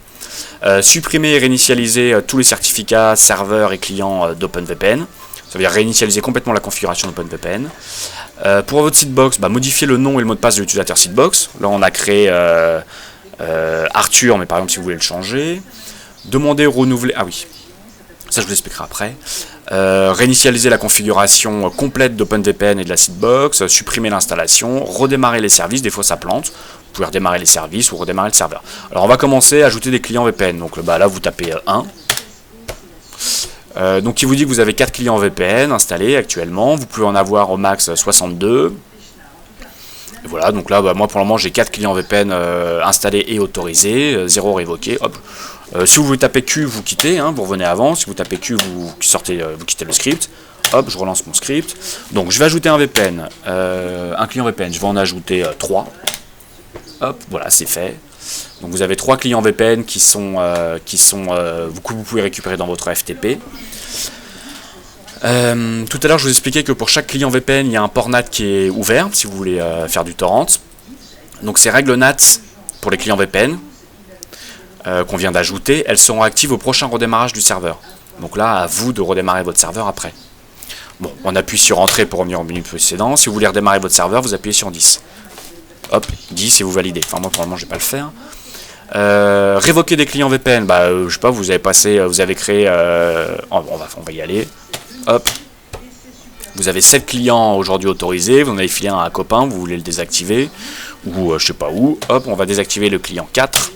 Supprimer et réinitialiser tous les certificats serveurs et clients d'OpenVPN. Ça veut dire réinitialiser complètement la configuration d'OpenVPN. Pour votre Seedbox, modifier le nom et le mot de passe de l'utilisateur Seedbox. Là on a créé Arthur, mais par exemple si vous voulez le changer. Demander renouveler, ah oui, ça je vous l'expliquerai après. Réinitialiser la configuration complète d'OpenVPN et de la Seedbox, supprimer l'installation, redémarrer les services, des fois ça plante. Vous pouvez redémarrer les services ou redémarrer le serveur. Alors on va commencer à ajouter des clients VPN. Donc là vous tapez 1. Donc il vous dit que vous avez 4 clients VPN installés actuellement. Vous pouvez en avoir au max 62. Et voilà, donc là moi pour le moment j'ai 4 clients VPN installés et autorisés, 0 révoqué. Hop. Si vous tapez Q, vous quittez, hein, vous revenez avant. Si vous tapez Q, vous quittez le script. Hop, je relance mon script. Donc je vais ajouter un VPN, un client VPN, je vais en ajouter 3. Hop, voilà, c'est fait. Donc vous avez 3 clients VPN que vous pouvez récupérer dans votre FTP. Tout à l'heure je vous expliquais que pour chaque client VPN il y a un port NAT qui est ouvert si vous voulez faire du torrent. Donc ces règles NAT pour les clients VPN qu'on vient d'ajouter, elles seront actives au prochain redémarrage du serveur. Donc là à vous de redémarrer votre serveur après. Bon, on appuie sur entrée pour revenir au menu précédent. Si vous voulez redémarrer votre serveur, vous appuyez sur 10. Hop, 10 et vous validez. Enfin moi pour le moment je vais pas le faire. Révoquer des clients VPN, je sais pas, vous avez créé, on va y aller. Hop, Vous avez 7 clients aujourd'hui autorisés, vous en avez filé un à un copain, vous voulez le désactiver, ou je sais pas où, hop, on va désactiver le client 4.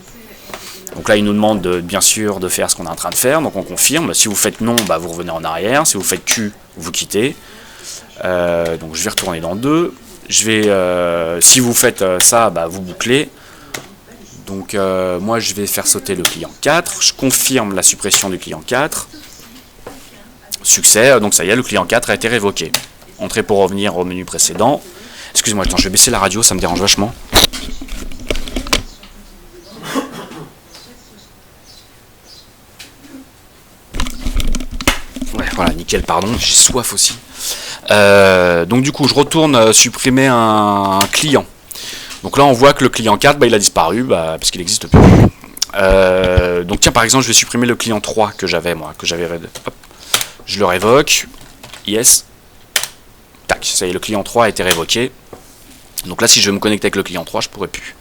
Donc là, il nous demande bien sûr de faire ce qu'on est en train de faire, donc on confirme. Si vous faites non, bah, vous revenez en arrière. Si vous faites Q, vous quittez. Donc je vais retourner dans 2. Si vous faites ça, bah, vous bouclez. Donc moi, je vais faire sauter le client 4. Je confirme la suppression du client 4. Succès, donc ça y est, le client 4 a été révoqué. Entrée pour revenir au menu précédent. Excusez-moi, attends, je vais baisser la radio, ça me dérange vachement. Ouais, voilà, nickel, pardon, j'ai soif aussi. Donc du coup, je retourne supprimer un client. Donc là, on voit que le client 4, bah, il a disparu, bah, parce qu'il n'existe plus. Donc tiens, par exemple, je vais supprimer le client 3 que j'avais, moi, hop, je le révoque. Yes. Tac, ça y est, le client 3 a été révoqué. Donc là, si je veux me connecter avec le client 3, je pourrais plus.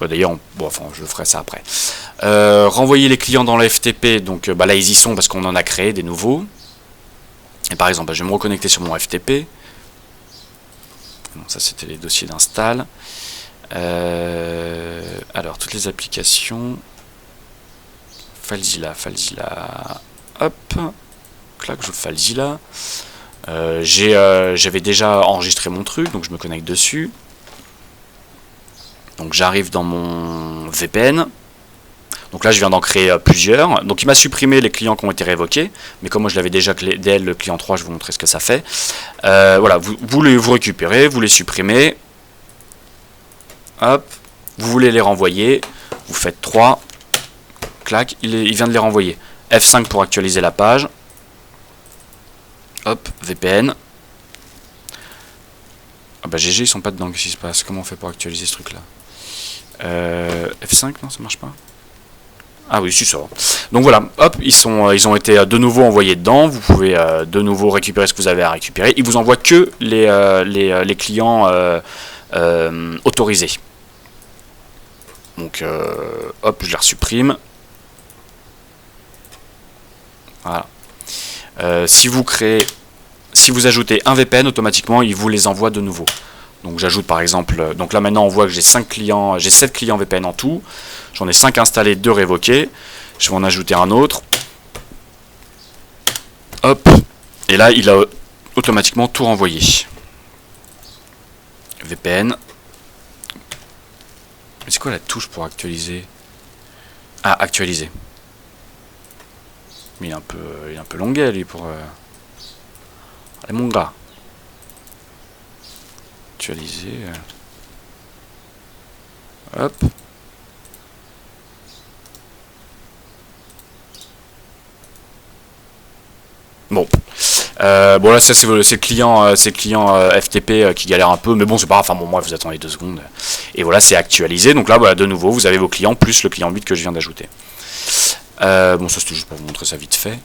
D'ailleurs, je ferai ça après. Renvoyer les clients dans le FTP, donc bah, là, ils y sont parce qu'on en a créé des nouveaux. Et par exemple, bah, je vais me reconnecter sur mon FTP. Bon, ça, c'était les dossiers d'install. Alors, toutes les applications. FileZilla. Hop. Clac, je FileZilla. J'avais déjà enregistré mon truc, donc je me connecte dessus. Donc j'arrive dans mon VPN. Donc là je viens d'en créer plusieurs. Donc il m'a supprimé les clients qui ont été révoqués. Mais comme moi je l'avais déjà dès le client 3, je vais vous montrer ce que ça fait. Voilà, vous récupérez, vous les supprimez. Hop, vous voulez les renvoyer. Vous faites 3. Clac, il vient de les renvoyer. F5 pour actualiser la page. Hop, VPN. Ah bah GG, ils sont pas dedans, qu'est-ce qui se passe? Comment on fait pour actualiser ce truc là? F5, non, ça marche pas? Ah oui, si, ça va. Donc voilà, hop, ils ont été de nouveau envoyés dedans. Vous pouvez de nouveau récupérer ce que vous avez à récupérer. Ils vous envoient que les clients autorisés. Donc hop, je les supprime. Voilà. Si vous ajoutez un VPN, automatiquement, il vous les envoie de nouveau. Donc j'ajoute par exemple, donc là maintenant on voit que j'ai 7 clients VPN en tout. J'en ai 5 installés, 2 révoqués. Je vais en ajouter un autre. Hop. Et là, il a automatiquement tout renvoyé. VPN. Mais c'est quoi la touche pour actualiser? Ah, actualiser. Mais il est un peu longuet lui pour... Allez mon gars. Actualiser. Hop. Bon. Bon là ça c'est le client, FTP qui galère un peu, mais bon c'est pas grave, enfin bon moi vous attendez 2 secondes. Et voilà, c'est actualisé, donc là voilà, de nouveau vous avez vos clients plus le client 8 que je viens d'ajouter. Bon ça c'était juste pour vous montrer ça vite fait.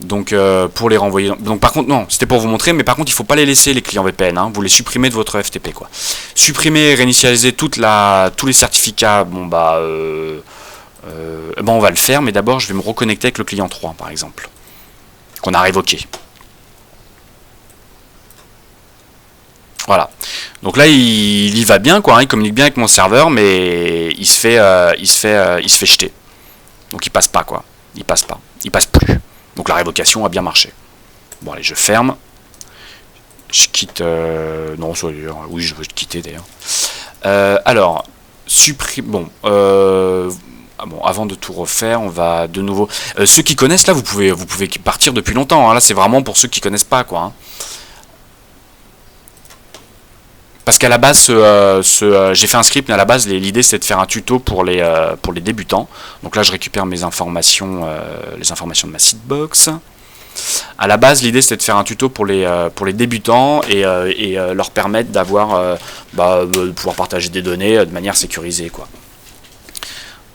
Donc pour les renvoyer, donc par contre non, c'était pour vous montrer, mais par contre il faut pas les laisser les clients VPN, hein, vous les supprimez de votre FTP quoi. Supprimer et réinitialiser tous les certificats, bon bah on va le faire, mais d'abord je vais me reconnecter avec le client 3 par exemple, qu'on a révoqué. Voilà. Donc là il y va bien quoi, hein, il communique bien avec mon serveur, mais il se fait jeter. Donc il passe pas quoi, il passe plus. Donc la révocation a bien marché. Bon allez, je ferme. Je quitte, non, oui je veux quitter d'ailleurs. Alors, supprime, bon, avant de tout refaire, on va de nouveau... ceux qui connaissent là, vous pouvez partir depuis longtemps, hein, là c'est vraiment pour ceux qui connaissent pas quoi. Hein. Parce qu'à la base, j'ai fait un script, mais à la base, l'idée c'est de faire un tuto pour les débutants. Donc là, je récupère mes informations, les informations de ma seedbox. À la base, l'idée c'était de faire un tuto pour les débutants et leur permettre d'avoir, de pouvoir partager des données de manière sécurisée, quoi.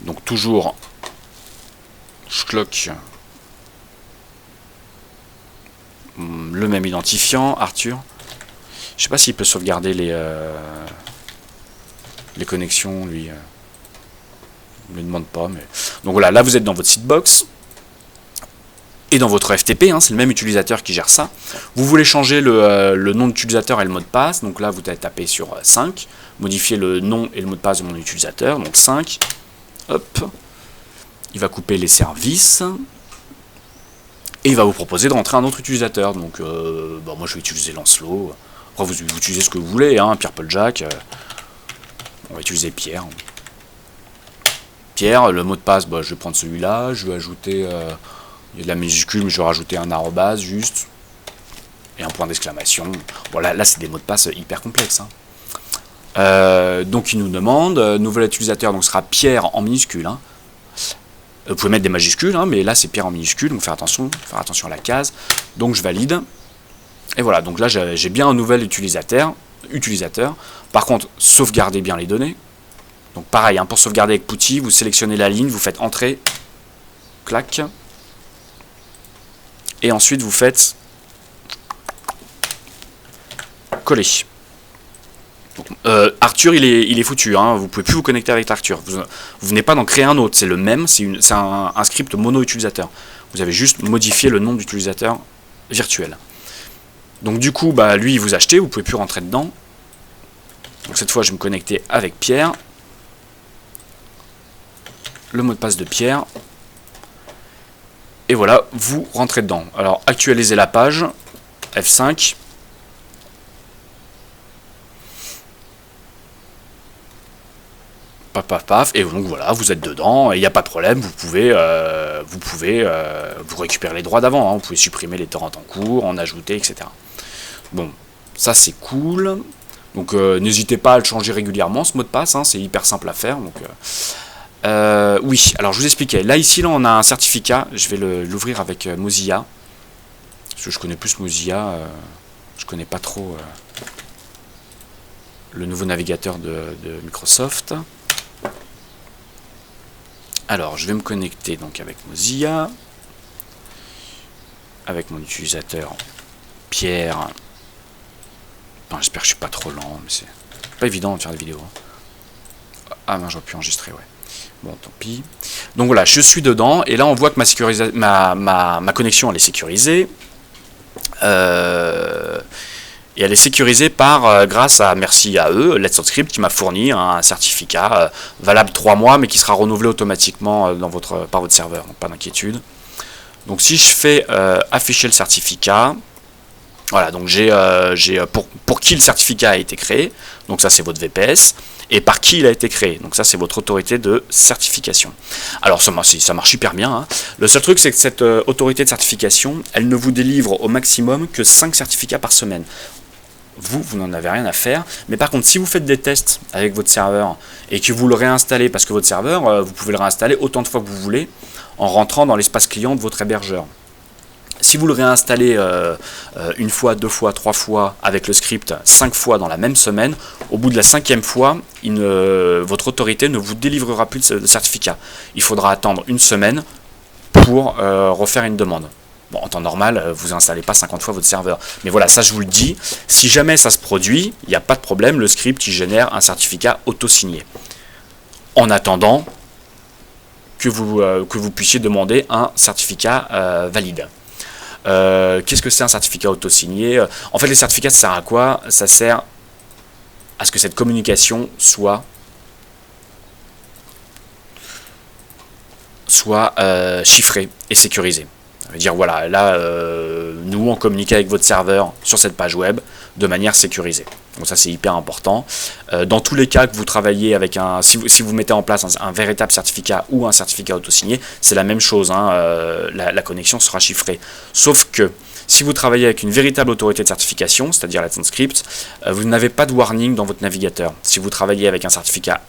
Donc toujours, je cloque le même identifiant, Arthur. Je sais pas s'il peut sauvegarder les connexions, lui. Il me demande pas, mais... Donc voilà, là vous êtes dans votre seedbox. et dans votre FTP, hein, c'est le même utilisateur qui gère ça. Vous voulez changer le nom d'utilisateur et le mot de passe, donc là vous allez taper sur 5, modifier le nom et le mot de passe de mon utilisateur, donc 5, hop, il va couper les services, et il va vous proposer de rentrer un autre utilisateur, donc moi je vais utiliser Lancelot, après vous utilisez ce que vous voulez, hein, Pierre-Paul-Jacques, on va utiliser Pierre. Pierre, le mot de passe, je vais prendre celui-là, je vais ajouter... il y a de la minuscule, mais je vais rajouter un arrobase juste. Et un point d'exclamation. Voilà, là c'est des mots de passe hyper complexes. Hein. Donc il nous demande, nouvel utilisateur, donc ce sera Pierre en minuscule. Hein. Vous pouvez mettre des majuscules, hein, mais là c'est Pierre en minuscule, donc faire attention à la case. Donc je valide. Et voilà, donc là j'ai bien un nouvel utilisateur. Par contre, sauvegardez bien les données. Donc pareil, hein, pour sauvegarder avec PuTTY, vous sélectionnez la ligne, vous faites Entrée, clac. Et ensuite vous faites coller. Donc, Arthur il est foutu, hein, vous pouvez plus vous connecter avec Arthur. Vous venez pas d'en créer un autre, c'est le même, c'est un script mono-utilisateur. Vous avez juste modifié le nom d'utilisateur virtuel. Donc du coup, lui vous achetez, vous pouvez plus rentrer dedans. Donc cette fois je vais me connecter avec Pierre. Le mot de passe de Pierre. Et voilà, vous rentrez dedans. Alors, actualisez la page. F5. Paf, paf, paf. Et donc voilà, vous êtes dedans. Et il n'y a pas de problème. Vous pouvez vous récupérer les droits d'avant. Hein. Vous pouvez supprimer les torrents en cours, en ajouter, etc. Bon, ça c'est cool. Donc, n'hésitez pas à le changer régulièrement, ce mot de passe. Hein. C'est hyper simple à faire. Donc... oui, alors je vous expliquais. Là, ici, on a un certificat. Je vais l'ouvrir avec Mozilla. Parce que je connais plus Mozilla. Je connais pas trop le nouveau navigateur de Microsoft. Alors, je vais me connecter donc avec Mozilla. Avec mon utilisateur Pierre. Enfin, j'espère que je suis pas trop lent. Mais c'est pas évident de faire des vidéos. Ah non, j'aurais pu enregistrer, ouais. Bon, tant pis. Donc voilà, je suis dedans, et là on voit que ma connexion elle est sécurisée. Et elle est sécurisée grâce à, merci à eux, Let's Script qui m'a fourni un certificat valable 3 mois, mais qui sera renouvelé automatiquement par votre serveur, donc pas d'inquiétude. Donc si je fais afficher le certificat, voilà, donc j'ai pour qui le certificat a été créé, donc ça c'est votre VPS, et par qui il a été créé, donc ça c'est votre autorité de certification. Alors ça marche hyper bien, hein. Le seul truc c'est que cette autorité de certification, elle ne vous délivre au maximum que 5 certificats par semaine. Vous n'en avez rien à faire, mais par contre si vous faites des tests avec votre serveur, et que vous le réinstallez, parce que votre serveur, vous pouvez le réinstaller autant de fois que vous voulez, en rentrant dans l'espace client de votre hébergeur. Si vous le réinstallez une fois, 2 fois, 3 fois avec le script, 5 fois dans la même semaine, au bout de la 5e fois, votre autorité ne vous délivrera plus de certificat. Il faudra attendre une semaine pour refaire une demande. Bon, en temps normal, vous installez pas 50 fois votre serveur. Mais voilà, ça je vous le dis, si jamais ça se produit, il n'y a pas de problème, le script il génère un certificat auto-signé. En attendant que vous puissiez demander un certificat valide. Qu'est-ce que c'est un certificat auto-signé? En fait, les certificats, ça sert à quoi? Ça sert à ce que cette communication soit chiffrée et sécurisée. Ça veut dire, voilà, là, nous, on communique avec votre serveur sur cette page web de manière sécurisée. Donc ça, c'est hyper important. Dans tous les cas que vous travaillez avec si vous mettez en place un véritable certificat ou un certificat auto-signé, c'est la même chose, hein, la connexion sera chiffrée. Sauf que si vous travaillez avec une véritable autorité de certification, c'est-à-dire Let's Script, vous n'avez pas de warning dans votre navigateur. Si vous travaillez avec un certificat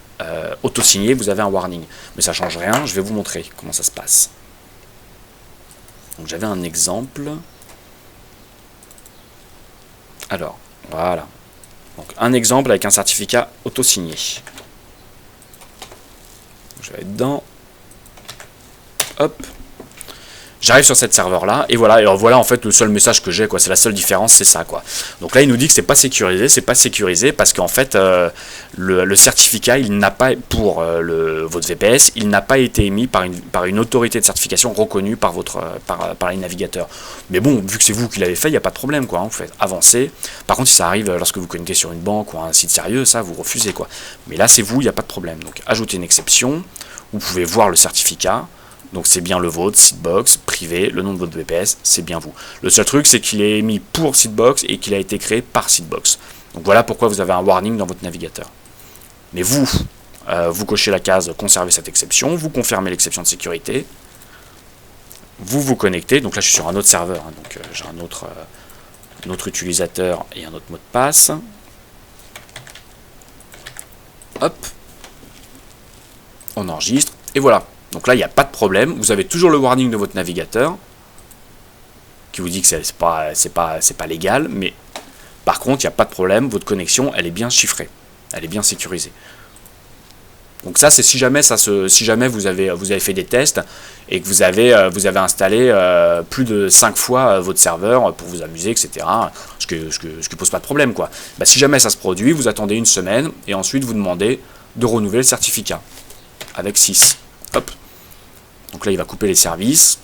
auto-signé, vous avez un warning. Mais ça ne change rien, je vais vous montrer comment ça se passe. Donc j'avais un exemple. Alors, voilà. Donc un exemple avec un certificat auto-signé. Je vais être dedans. Hop. J'arrive sur cette serveur là et voilà, en fait le seul message que j'ai, quoi, c'est la seule différence, c'est ça, quoi. Donc là il nous dit que c'est pas sécurisé parce qu'en fait le certificat il n'a pas pour votre VPS, il n'a pas été émis par une autorité de certification reconnue par par les navigateurs. Mais bon, vu que c'est vous qui l'avez fait, il n'y a pas de problème, quoi, hein, vous faites avancer. Par contre si ça arrive lorsque vous connectez sur une banque ou un site sérieux, ça vous refusez, quoi. Mais là c'est vous, il n'y a pas de problème. Donc ajoutez une exception, vous pouvez voir le certificat. Donc c'est bien le vôtre, Seedbox, privé, le nom de votre VPS, c'est bien vous. Le seul truc, c'est qu'il est émis pour Seedbox et qu'il a été créé par Seedbox. Donc voilà pourquoi vous avez un warning dans votre navigateur. Mais vous, vous cochez la case conserver cette exception, vous confirmez l'exception de sécurité, vous vous connectez. Donc là, je suis sur un autre serveur, hein, donc j'ai un autre utilisateur et un autre mot de passe. Hop, on enregistre et voilà. Donc là, il n'y a pas de problème. Vous avez toujours le warning de votre navigateur qui vous dit que c'est pas légal, mais par contre, il n'y a pas de problème. Votre connexion, elle est bien chiffrée, elle est bien sécurisée. Donc ça, c'est si jamais vous avez fait des tests et que vous avez installé plus de 5 fois votre serveur pour vous amuser, etc. Ce qui pose pas de problème, quoi. Bah, si jamais ça se produit, vous attendez une semaine et ensuite vous demandez de renouveler le certificat avec 6. Hop. Donc là, il va couper les services.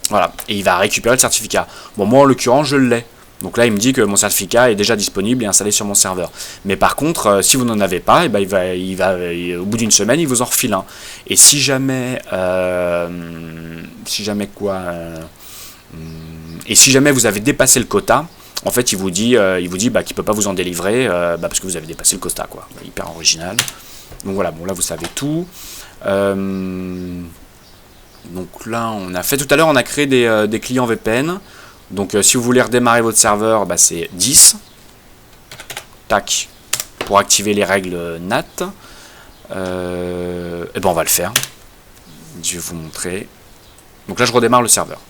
Voilà. Et il va récupérer le certificat. Bon, moi, en l'occurrence, je l'ai. Donc là, il me dit que mon certificat est déjà disponible et installé sur mon serveur. Mais par contre, si vous n'en avez pas, et ben, au bout d'une semaine, il vous en refile un. Et si jamais vous avez dépassé le quota, en fait, il vous dit qu'il ne peut pas vous en délivrer parce que vous avez dépassé le quota, quoi. Hyper original. Donc voilà, bon là vous savez tout. Donc là, on a fait tout à l'heure, on a créé des clients VPN. Donc si vous voulez redémarrer votre serveur, bah, c'est 10. Tac. Pour activer les règles NAT. Et ben on va le faire. Je vais vous montrer. Donc là, je redémarre le serveur.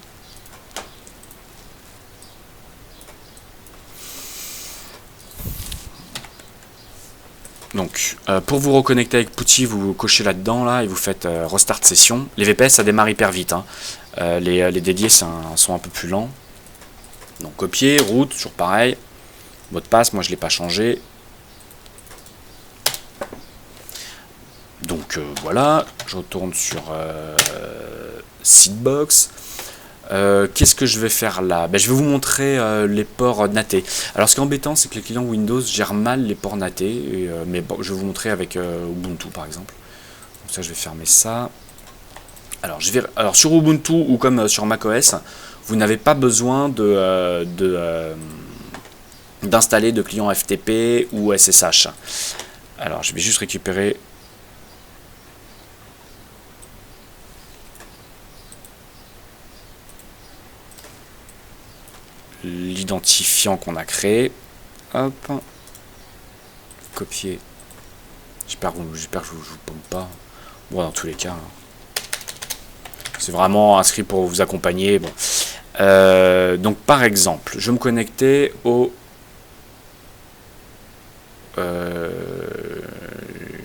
Donc, pour vous reconnecter avec Putty, vous cochez là-dedans, là, et vous faites Restart Session. Les VPS, ça démarre hyper vite. Hein. Les dédiés sont un peu plus lents. Donc, copier, route, toujours pareil. Mot de passe, moi, je ne l'ai pas changé. Donc, voilà. Je retourne sur Seedbox. Qu'est-ce que je vais faire là? Je vais vous montrer les ports NAT. Alors ce qui est embêtant, c'est que les clients Windows gèrent mal les ports NAT, mais bon, je vais vous montrer avec Ubuntu par exemple. Donc ça, je vais fermer ça. Alors sur Ubuntu ou comme sur macOS, vous n'avez pas besoin d'installer de clients FTP ou SSH. Alors je vais juste récupérer l'identifiant qu'on a créé. Hop. Copier. J'espère que je vous pompe pas. Bon, dans tous les cas. C'est vraiment un script pour vous accompagner. Bon. Donc, par exemple, je vais me connecter au...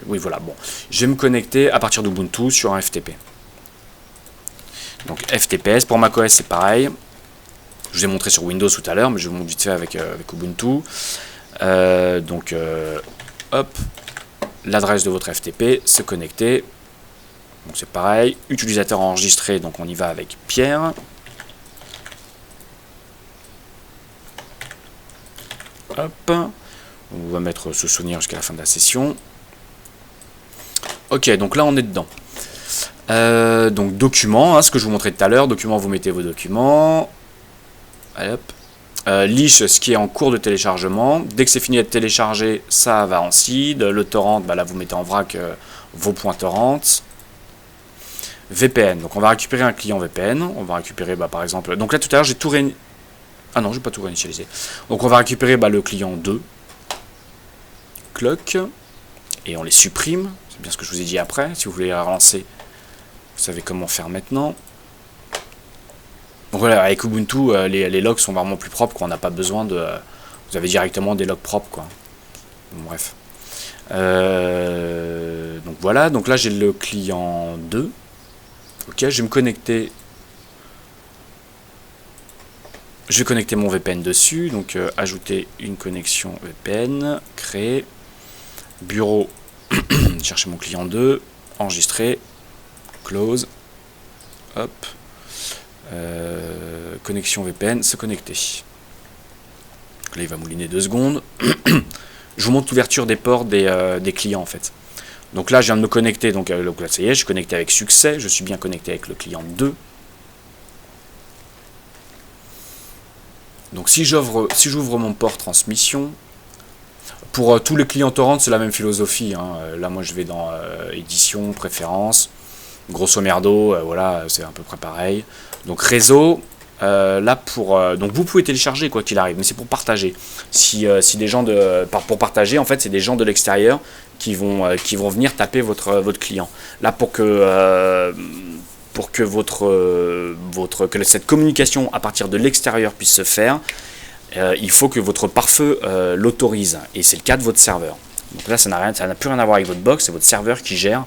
Oui, voilà. Bon. Je vais me connecter à partir d'Ubuntu sur un FTP. Donc, FTPS. Pour macOS, c'est pareil. Je vous ai montré sur Windows tout à l'heure, mais je vais vous montrer vite fait avec Ubuntu. Hop, l'adresse de votre FTP, se connecter. Donc c'est pareil, utilisateur enregistré, donc on y va avec Pierre. Hop, on va mettre ce souvenir jusqu'à la fin de la session. Ok, donc là on est dedans. Donc documents, hein, ce que je vous montrais tout à l'heure, documents, vous mettez vos documents. Hop. Liche, ce qui est en cours de téléchargement. Dès que c'est fini d'être téléchargé, ça va en seed. Le torrent, là vous mettez en vrac vos points torrent. VPN, donc on va récupérer un client VPN. On va récupérer par exemple. Donc là tout à l'heure j'ai tout réinitialisé. Ah non, j'ai pas tout réinitialisé. Donc on va récupérer le client 2. Clock. Et on les supprime. C'est bien ce que je vous ai dit après. Si vous voulez les relancer, vous savez comment faire maintenant. Donc voilà, avec Ubuntu, les logs sont vraiment plus propres, quoi. On n'a pas besoin de... vous avez directement des logs propres, quoi. Bon, bref. Donc voilà, donc là j'ai le client 2. Ok, je vais me connecter. Je vais connecter mon VPN dessus, donc ajouter une connexion VPN, créer, bureau, chercher mon client 2, enregistrer, close, hop, connexion VPN, se connecter. Là il va mouliner 2 secondes. Je vous montre l'ouverture des ports des clients en fait. Donc là je viens de me connecter, donc là ça y est, je suis connecté avec succès, je suis bien connecté avec le client 2. Donc si j'ouvre mon port transmission, pour tous les clients torrent c'est la même philosophie, hein. Là moi je vais dans édition, préférences, grosso merdo, voilà, c'est à peu près pareil. Donc réseau, là donc vous pouvez télécharger quoi qu'il arrive, mais c'est pour partager. Si des gens pour partager, en fait c'est des gens de l'extérieur qui vont venir taper votre client. Là pour que cette communication à partir de l'extérieur puisse se faire, il faut que votre pare-feu l'autorise, et c'est le cas de votre serveur. Donc là ça n'a plus rien à voir avec votre box, c'est votre serveur qui gère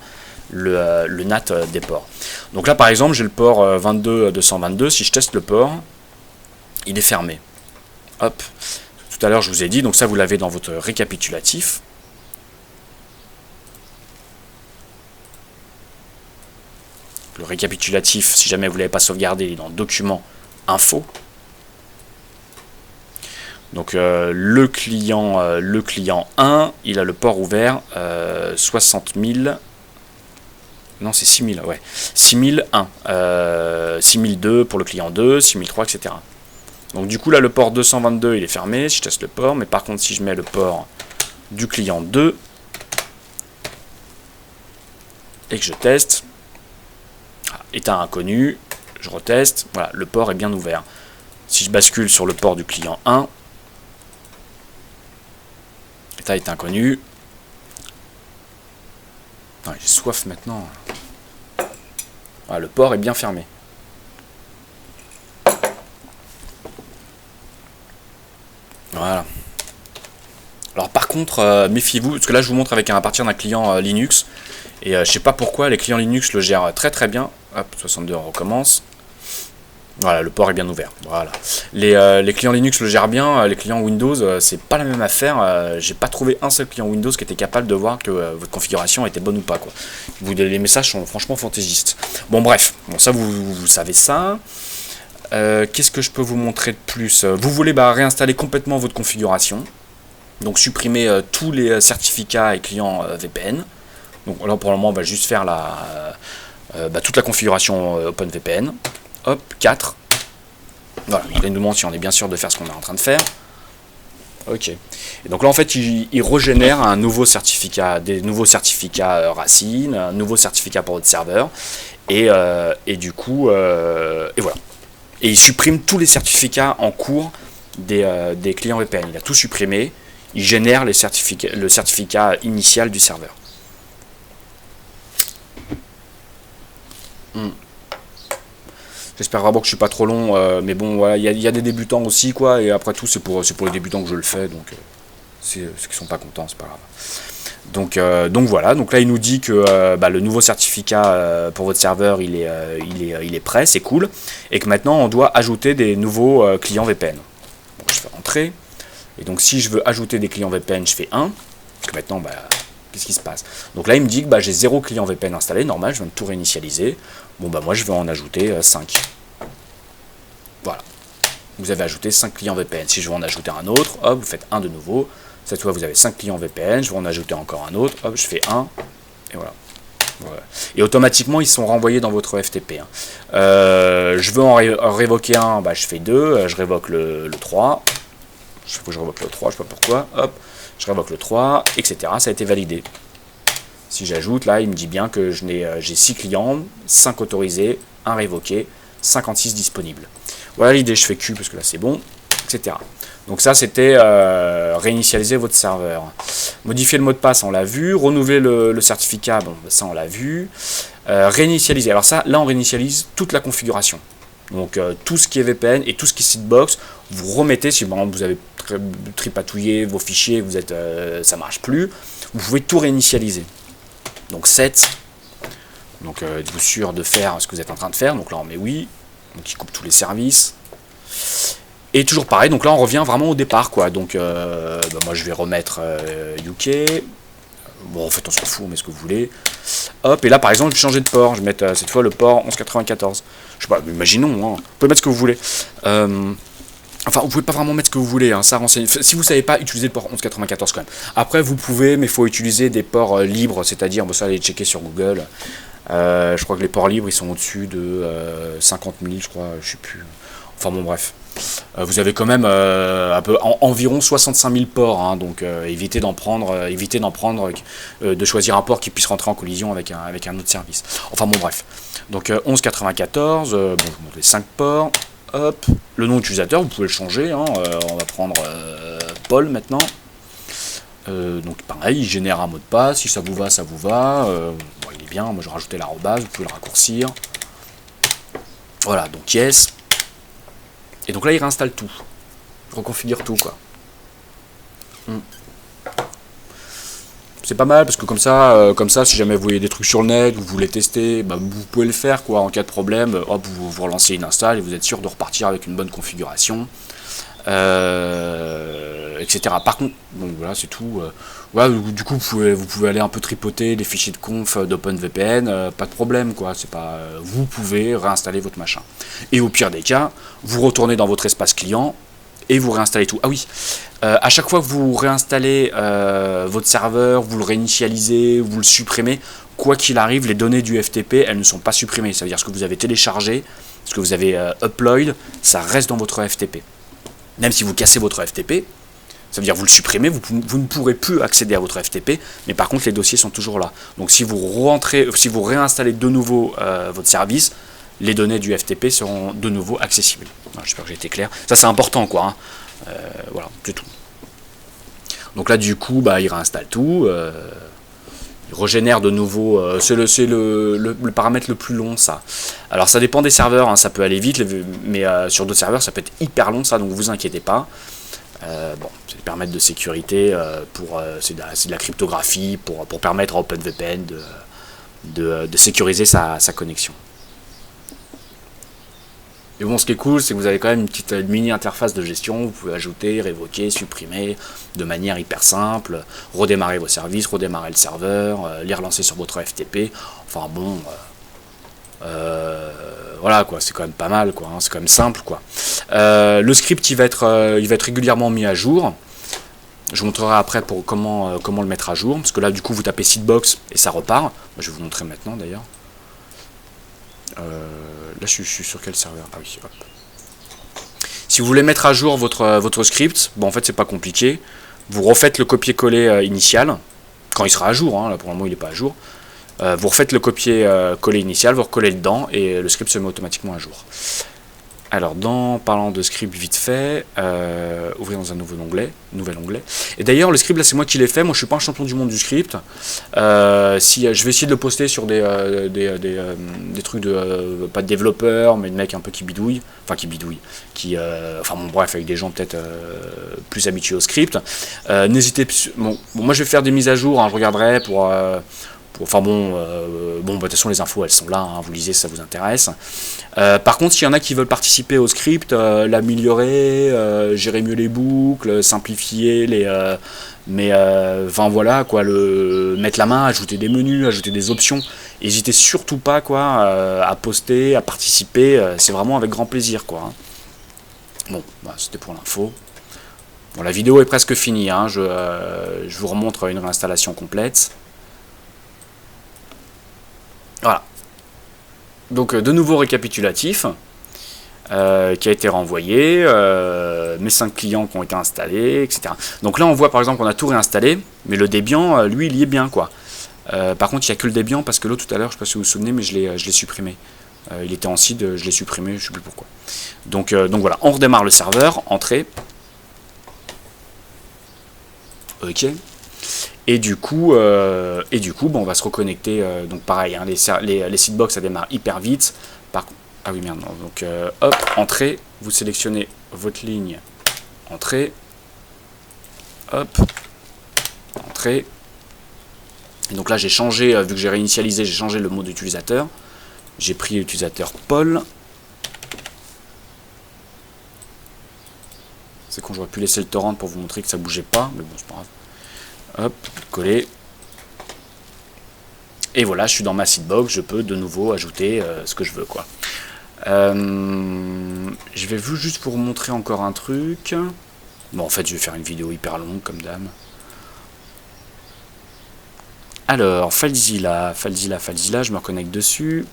le NAT des ports. Donc là par exemple j'ai le port 22.222, si je teste le port, il est fermé. Hop, tout à l'heure je vous ai dit, donc ça vous l'avez dans votre récapitulatif. Le récapitulatif, si jamais vous ne l'avez pas sauvegardé, il est dans document info. Donc le client 1, il a le port ouvert 60 000. Non, c'est 6000, ouais. 6001. 6002 pour le client 2, 6003, etc. Donc du coup, là, le port 222, il est fermé, si je teste le port. Mais par contre, si je mets le port du client 2, et que je teste, état inconnu, je reteste, voilà, le port est bien ouvert. Si je bascule sur le port du client 1, état est inconnu. J'ai soif maintenant. Voilà, le port est bien fermé. Voilà. Alors par contre, méfiez-vous, parce que là je vous montre à partir d'un client Linux. Et je sais pas pourquoi, les clients Linux le gèrent très très bien. Hop, 62, on recommence. Voilà, le port est bien ouvert. Voilà. Les clients Linux le gèrent bien, les clients Windows, c'est pas la même affaire. J'ai pas trouvé un seul client Windows qui était capable de voir que votre configuration était bonne ou pas, quoi. Les messages sont franchement fantaisistes. Bon bref, bon, ça vous savez ça. Qu'est-ce que je peux vous montrer de plus? Vous voulez réinstaller complètement votre configuration. Donc supprimer tous les certificats et clients VPN. Donc là pour le moment on va juste faire toute la configuration OpenVPN. Hop, 4. Voilà, il nous demande si on est bien sûr de faire ce qu'on est en train de faire. Ok. Et donc là en fait il régénère un nouveau certificat, des nouveaux certificats racines, un nouveau certificat pour votre serveur. Et du coup, et voilà. Et il supprime tous les certificats en cours des clients VPN. Il a tout supprimé. Il génère le certificat initial du serveur. J'espère vraiment que je suis pas trop long, mais bon, voilà, il y a des débutants aussi, quoi, et après tout, c'est pour les débutants que je le fais, donc ceux qui sont pas contents, c'est pas grave. Donc voilà, donc là il nous dit que le nouveau certificat pour votre serveur il est prêt, c'est cool, et que maintenant on doit ajouter des nouveaux clients VPN. Bon, je fais entrer, et donc si je veux ajouter des clients VPN, je fais 1, parce que maintenant, qu'est-ce qui se passe? Donc là il me dit que j'ai 0 client VPN installé, normal, je viens de tout réinitialiser. Bon moi je vais en ajouter 5. Voilà. Vous avez ajouté 5 clients VPN. Si je veux en ajouter un autre, hop, vous faites 1 de nouveau. Cette fois vous avez 5 clients VPN, je vais en ajouter encore un autre, hop, je fais 1, et voilà. Et automatiquement ils sont renvoyés dans votre FTP. Je veux en révoquer un, je fais 2, je révoque le 3. Je révoque le 3, je sais pas pourquoi, hop, je révoque le 3, etc. Ça a été validé. Si j'ajoute, là, il me dit bien que j'ai 6 clients, 5 autorisés, 1 révoqué, 56 disponibles. Voilà l'idée, je fais Q parce que là c'est bon, etc. Donc ça c'était réinitialiser votre serveur. Modifier le mot de passe, on l'a vu. Renouveler le certificat, bon, ça on l'a vu. Réinitialiser, alors ça, là on réinitialise toute la configuration. Donc tout ce qui est VPN et tout ce qui est Seedbox, vous remettez, si par exemple vous avez tripatouiller vos fichiers, vous êtes, ça marche plus, vous pouvez tout réinitialiser. Donc set, donc êtes-vous sûr de faire ce que vous êtes en train de faire, donc là on met oui, donc il coupe tous les services. Et toujours pareil, donc là on revient vraiment au départ quoi, donc moi je vais remettre UK, bon en fait on s'en fout, mais ce que vous voulez, hop, et là par exemple je vais changer de port, je vais mettre cette fois le port 1194, je sais pas, imaginons, hein. Vous pouvez mettre ce que vous voulez, enfin vous pouvez pas vraiment mettre ce que vous voulez, hein. Ça renseigne, si vous savez pas utiliser le port 1194 quand même, après vous pouvez, mais il faut utiliser des ports libres, c'est-à-dire, bon ça allez checker sur Google, je crois que les ports libres ils sont au-dessus de 50 000 je crois, je sais plus, enfin bon bref. Vous avez quand même environ 65 000 ports, hein, donc évitez d'en prendre, de choisir un port qui puisse rentrer en collision avec un autre service. Enfin bon bref. Donc 1194, bon, je vous montre les 5 ports. Hop, le nom utilisateur, vous pouvez le changer. Hein, on va prendre Paul maintenant. Donc pareil, il génère un mot de passe. Si ça vous va, ça vous va. Bon, il est bien. Moi, je vais rajouter l'arrobase. Vous pouvez le raccourcir. Voilà, donc yes. Et donc là, il réinstalle tout. Il reconfigure tout, quoi. C'est pas mal, parce que comme ça, si jamais vous voyez des trucs sur le net, vous voulez tester, bah, vous pouvez le faire, quoi. En cas de problème, hop, vous relancez une install et vous êtes sûr de repartir avec une bonne configuration. Etc. Par contre, bon voilà, c'est tout. Voilà, du coup, vous pouvez aller un peu tripoter les fichiers de conf d'OpenVPN, pas de problème, quoi. C'est pas, vous pouvez réinstaller votre machin. Et au pire des cas, vous retournez dans votre espace client et vous réinstallez tout. Ah oui, à chaque fois que vous réinstallez votre serveur, vous le réinitialisez, vous le supprimez, quoi qu'il arrive, les données du FTP, elles ne sont pas supprimées. Ça veut dire ce que vous avez téléchargé, ce que vous avez upload, ça reste dans votre FTP. Même si vous cassez votre FTP, ça veut dire vous le supprimez, vous ne pourrez plus accéder à votre FTP, mais par contre les dossiers sont toujours là. Donc si vous réinstallez de nouveau votre service, les données du FTP seront de nouveau accessibles. J'espère que j'ai été clair. Ça c'est important quoi. Hein. Voilà, c'est tout. Donc là du coup, bah, il réinstalle tout. Il régénère de nouveau, c'est le paramètre le plus long ça. Alors ça dépend des serveurs, hein, ça peut aller vite, mais sur d'autres serveurs ça peut être hyper long ça, donc vous inquiétez pas. Bon, c'est des paramètres de sécurité, c'est de la cryptographie pour permettre à OpenVPN de sécuriser sa connexion. Et bon, ce qui est cool, c'est que vous avez quand même une petite mini interface de gestion, vous pouvez ajouter, révoquer, supprimer de manière hyper simple, redémarrer vos services, redémarrer le serveur, les relancer sur votre FTP, enfin bon, voilà quoi, c'est quand même pas mal quoi, hein, c'est quand même simple quoi. Le script il va être régulièrement mis à jour. Je vous montrerai après pour comment le mettre à jour, parce que là du coup vous tapez seedbox et ça repart. Moi, je vais vous montrer maintenant d'ailleurs. Là je suis sur quel serveur? Ah oui, hop. Si vous voulez mettre à jour votre script, bon en fait c'est pas compliqué. Vous refaites le copier-coller initial, quand il sera à jour, hein, là pour le moment il n'est pas à jour. Vous refaites le copier-coller initial, vous recollez dedans et le script se met automatiquement à jour. Alors, parlant de script vite fait, ouvrir dans un nouvel onglet. Et d'ailleurs, le script, là, c'est moi qui l'ai fait. Moi, je suis pas un champion du monde du script. Je vais essayer de le poster sur des trucs de pas de développeurs, mais de mecs un peu qui bidouillent. Enfin, enfin, bon, bref, avec des gens peut-être plus habitués au script. N'hésitez pas. Bon, moi, je vais faire des mises à jour. Hein, je regarderai pour. Enfin bon, de toute façon les infos elles sont là, hein, vous lisez si ça vous intéresse. Par contre, s'il y en a qui veulent participer au script, l'améliorer, gérer mieux les boucles, simplifier enfin voilà quoi, mettre la main, ajouter des menus, ajouter des options, n'hésitez surtout pas quoi à poster, à participer, c'est vraiment avec grand plaisir quoi. Hein. Bon, bah, c'était pour l'info. Bon, la vidéo est presque finie, hein, je vous remontre une réinstallation complète. Voilà. Donc de nouveau récapitulatif qui a été renvoyé, mes 5 clients qui ont été installés, etc. Donc là on voit par exemple qu'on a tout réinstallé, mais le Debian, lui il y est bien quoi. Par contre il n'y a que le Debian parce que l'autre tout à l'heure, je ne sais pas si vous vous souvenez, mais je l'ai supprimé. Il était en seed, je l'ai supprimé, je ne sais plus pourquoi. Donc voilà, on redémarre le serveur, entrée. Ok. Et du coup, bon, on va se reconnecter. Donc pareil, hein, les seedbox ça démarre hyper vite. Ah oui merde, non. Donc hop, entrée, vous sélectionnez votre ligne, entrée, hop, entrée. Et donc là j'ai changé, vu que j'ai réinitialisé, j'ai changé le mot d'utilisateur. J'ai pris l'utilisateur Paul. C'est quand j'aurais pu laisser le torrent pour vous montrer que ça bougeait pas, mais bon c'est pas grave. Hop, coller. Et voilà, je suis dans ma seedbox, je peux de nouveau ajouter ce que je veux, quoi. Je vais juste vous montrer encore un truc. Bon, en fait, je vais faire une vidéo hyper longue, comme d'hab. Alors, FileZilla, je me reconnecte dessus.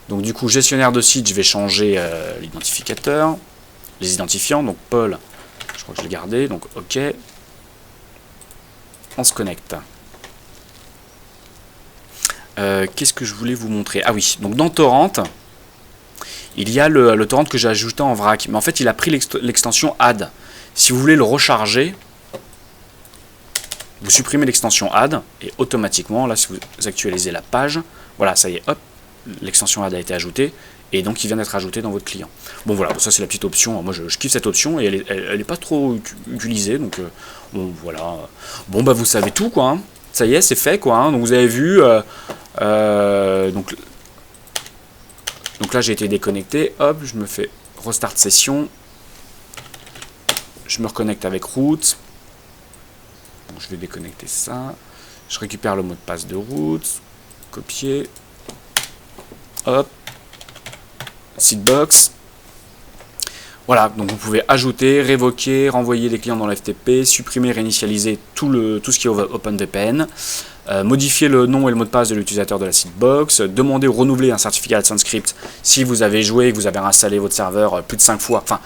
Donc, du coup, gestionnaire de site, je vais changer l'identificateur, les identifiants. Donc, Paul, je crois que je l'ai gardé, donc OK. On se connecte. Qu'est-ce que je voulais vous montrer? Ah oui, donc dans Torrent, il y a le torrent que j'ai ajouté en vrac. Mais en fait, il a pris l'extension add. Si vous voulez le recharger, vous supprimez l'extension add. Et automatiquement, là, si vous actualisez la page, voilà, ça y est, hop, l'extension add a été ajoutée. Et donc, il vient d'être ajouté dans votre client. Bon, voilà, ça c'est la petite option. Moi, je kiffe cette option et elle est pas trop utilisée. Donc, bon, voilà. Bon, bah, vous savez tout, quoi. Hein. Ça y est, c'est fait, quoi. Hein. Donc, vous avez vu... donc là j'ai été déconnecté, hop, je me fais restart session, je me reconnecte avec root, bon, je vais déconnecter ça, je récupère le mot de passe de root, copier, hop, seedbox, voilà, donc vous pouvez ajouter, révoquer, renvoyer les clients dans le FTP, supprimer, réinitialiser tout ce qui est OpenVPN, modifier le nom et le mot de passe de l'utilisateur de la seedbox, demander ou renouveler un certificat AdSense Script si vous avez joué et que vous avez réinstallé votre serveur plus de 5 fois, enfin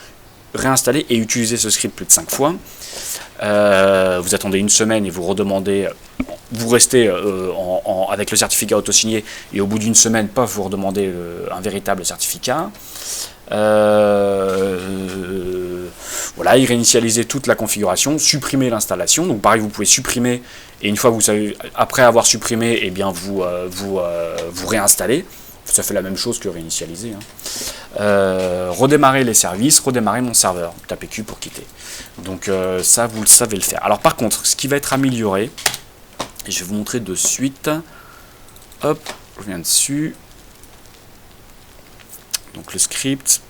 réinstaller et utiliser ce script plus de 5 fois. Vous attendez une semaine et vous redemandez, vous restez avec le certificat auto-signé et au bout d'une semaine, paf, vous redemandez un véritable certificat. Voilà, il réinitialiser toute la configuration, supprimer l'installation. Donc pareil, vous pouvez supprimer et une fois que vous savez, après avoir supprimé, eh bien vous réinstallez. Ça fait la même chose que réinitialiser. Hein. Redémarrer les services, redémarrer mon serveur. Tapez Q pour quitter. Donc ça, vous le savez le faire. Alors par contre, ce qui va être amélioré, et je vais vous montrer de suite. Hop, je viens dessus. Donc le script,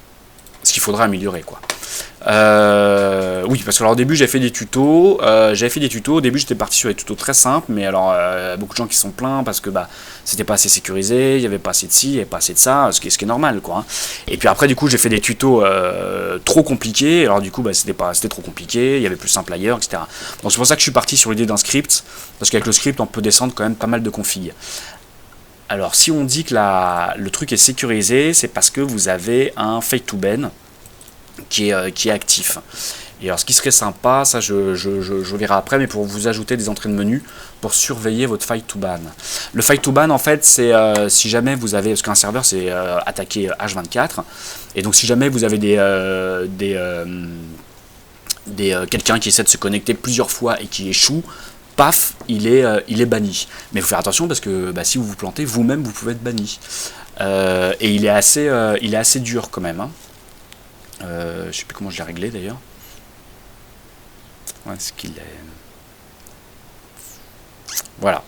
ce qu'il faudra améliorer, quoi. Oui, parce que alors, au début j'avais fait des tutos, au début j'étais parti sur des tutos très simples, mais alors beaucoup de gens qui sont plaints parce que bah c'était pas assez sécurisé, il y avait pas assez de ci, il y avait pas assez de ça, ce qui est normal, quoi. Hein. Et puis après du coup j'ai fait des tutos trop compliqués, alors du coup bah, c'était trop compliqué, il y avait plus simple ailleurs, etc. Donc c'est pour ça que je suis parti sur l'idée d'un script, parce qu'avec le script on peut descendre quand même pas mal de configs. Alors si on dit que le truc est sécurisé, c'est parce que vous avez un fake to ban qui est actif. Et alors ce qui serait sympa, ça je verrai après, mais pour vous ajouter des entrées de menu pour surveiller votre fight to ban. Le fight to ban en fait c'est si jamais vous avez, parce qu'un serveur c'est attaqué H24, et donc si jamais vous avez quelqu'un qui essaie de se connecter plusieurs fois et qui échoue, paf, il est banni. Mais il faut faire attention parce que bah, si vous vous plantez, vous-même vous pouvez être banni. Et il est assez dur quand même. Hein. Je sais plus comment je l'ai réglé d'ailleurs. Ouais, ce qu'il est. Voilà.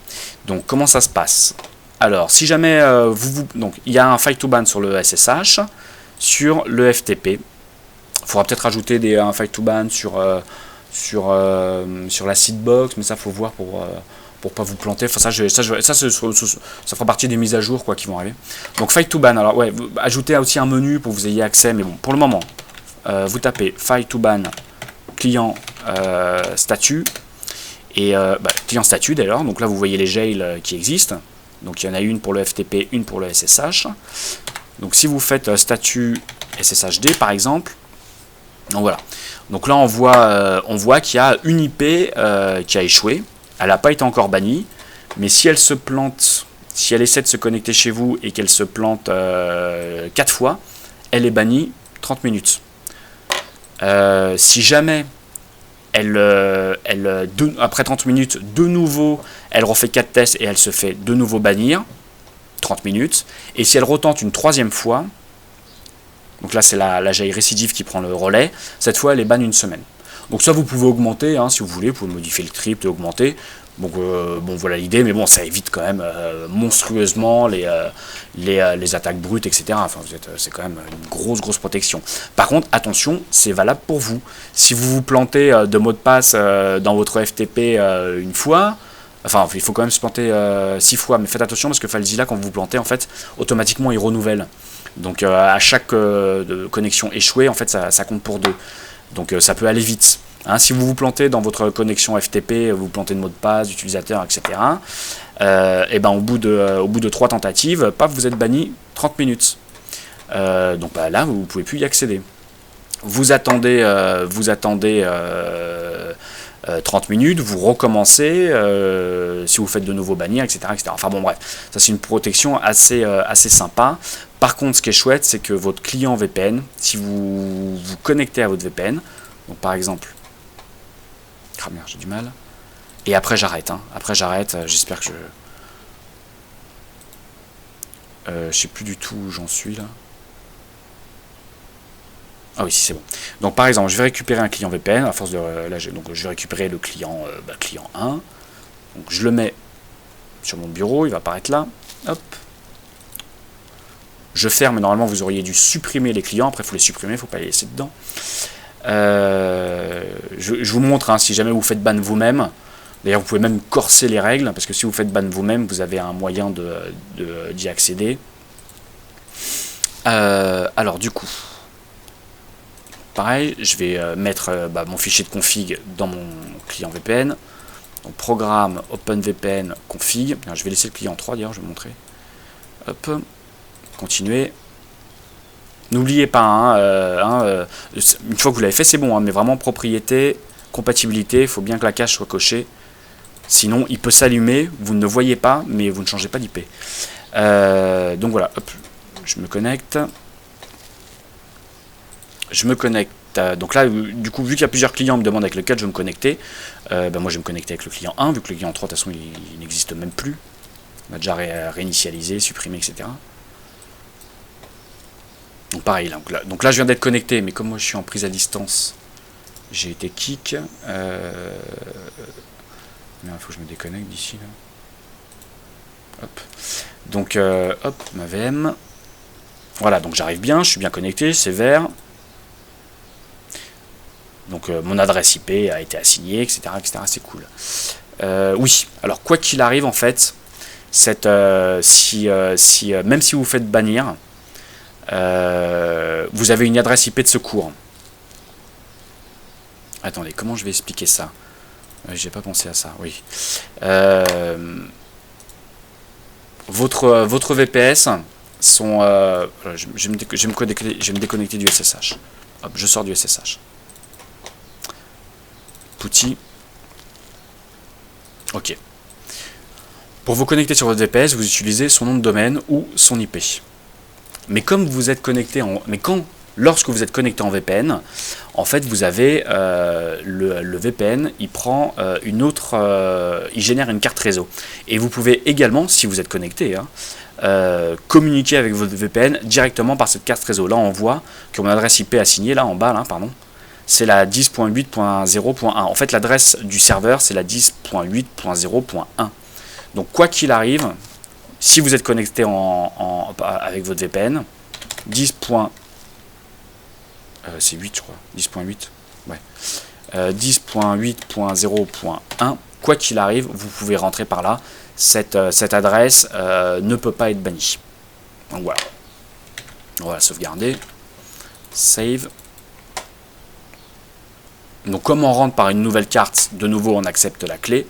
Donc comment ça se passe? Alors si jamais donc il y a un fight to ban sur le SSH, sur le FTP. Il faudra peut-être ajouter un fight to ban sur la seedbox, mais ça faut voir pour pas vous planter. Enfin ça fera partie des mises à jour quoi qui vont arriver. Donc fight to ban. Alors ouais, ajoutez aussi un menu pour que vous ayez accès, mais bon pour le moment vous tapez fight to ban client statut et client statut d'ailleurs. Donc là vous voyez les jails qui existent. Donc il y en a une pour le FTP, une pour le SSH. Donc si vous faites statut SSHD par exemple. Donc voilà. Donc là on voit qu'il y a une IP qui a échoué. Elle n'a pas été encore bannie. Mais si elle se plante, si elle essaie de se connecter chez vous et qu'elle se plante 4 fois, elle est bannie 30 minutes. Si jamais après 30 minutes, de nouveau, elle refait 4 tests et elle se fait de nouveau bannir, 30 minutes. Et si elle retente une 3e fois, donc là c'est la jaille récidive qui prend le relais, cette fois elle est banne une semaine. Donc ça, vous pouvez augmenter, hein, si vous voulez, vous pouvez modifier le script et augmenter. Donc bon, voilà l'idée, mais bon, ça évite quand même monstrueusement les attaques brutes, etc. Enfin, c'est quand même une grosse protection. Par contre, attention, c'est valable pour vous. Si vous vous plantez de mot de passe dans votre FTP une fois, enfin, il faut quand même se planter 6 fois, mais faites attention parce que FileZilla, quand vous vous plantez, en fait, automatiquement, il renouvelle. Donc à chaque connexion échouée, en fait, ça compte pour 2. Donc ça peut aller vite. Hein, si vous vous plantez dans votre connexion FTP, vous plantez de mot de passe, d'utilisateur, etc. Et ben au bout de 3 tentatives, paf, vous êtes banni 30 minutes. Donc bah, là, vous ne pouvez plus y accéder. Vous attendez 30 minutes, vous recommencez, si vous faites de nouveaux bannir, etc., etc. Enfin bon, bref, ça c'est une protection assez sympa. Par contre, ce qui est chouette, c'est que votre client VPN, si vous vous connectez à votre VPN, donc par exemple, ah merde, j'ai du mal, et après j'arrête, hein. Après j'arrête, j'espère que je sais plus du tout où j'en suis là. Ah oui, si c'est bon. Donc par exemple, je vais récupérer un client VPN, à force de là, donc je vais récupérer le client, client 1. Donc je le mets sur mon bureau, il va apparaître là. Hop. Je ferme, normalement vous auriez dû supprimer les clients, après il faut les supprimer, il ne faut pas les laisser dedans. Je vous montre, hein, si jamais vous faites ban vous-même. D'ailleurs, vous pouvez même corser les règles, parce que si vous faites ban vous-même, vous avez un moyen d'y accéder. Alors du coup, pareil, je vais mettre mon fichier de config dans mon client VPN. Donc programme OpenVPN config. Je vais laisser le client 3 d'ailleurs, je vais vous montrer. Hop, continuer. N'oubliez pas, une fois que vous l'avez fait, c'est bon, hein, mais vraiment propriété, compatibilité, il faut bien que la cache soit cochée. Sinon, il peut s'allumer, vous ne le voyez pas, mais vous ne changez pas d'IP. Donc voilà, hop, je me connecte. Donc là, du coup, vu qu'il y a plusieurs clients, on me demande avec lequel je vais me connecter. Moi, je vais me connecter avec le client 1, vu que le client 3, de toute façon, il n'existe même plus. On a déjà réinitialisé, supprimé, etc. Donc pareil, donc là je viens d'être connecté, mais comme moi je suis en prise à distance, j'ai été kick. Il faut que je me déconnecte d'ici là. Hop. Donc hop, ma VM. Voilà, donc j'arrive bien, je suis bien connecté, c'est vert. Donc mon adresse IP a été assignée, etc. C'est cool. Oui, alors quoi qu'il arrive en fait, même si vous faites bannir, vous avez une adresse IP de secours. Attendez, comment je vais expliquer ça? J'ai pas pensé à ça, oui. Votre VPS sont... je vais me déconnecter du SSH. Hop, je sors du SSH. Putty. Ok. Pour vous connecter sur votre VPS, vous utilisez son nom de domaine ou son IP. Mais comme vous êtes connecté lorsque vous êtes connecté en VPN, en fait vous avez le VPN, il prend il génère une carte réseau. Et vous pouvez également, si vous êtes connecté, communiquer avec votre VPN directement par cette carte réseau. Là on voit que mon adresse IP assignée, là en bas, là, pardon, c'est la 10.8.0.1. En fait l'adresse du serveur c'est la 10.8.0.1. Donc quoi qu'il arrive, si vous êtes connecté avec votre VPN, 10. C'est 8 je crois, 10.8, ouais. 10.8.0.1, quoi qu'il arrive, vous pouvez rentrer par là. Cette adresse ne peut pas être bannie. Donc voilà. On va sauvegarder. Save. Donc comme on rentre par une nouvelle carte, de nouveau on accepte la clé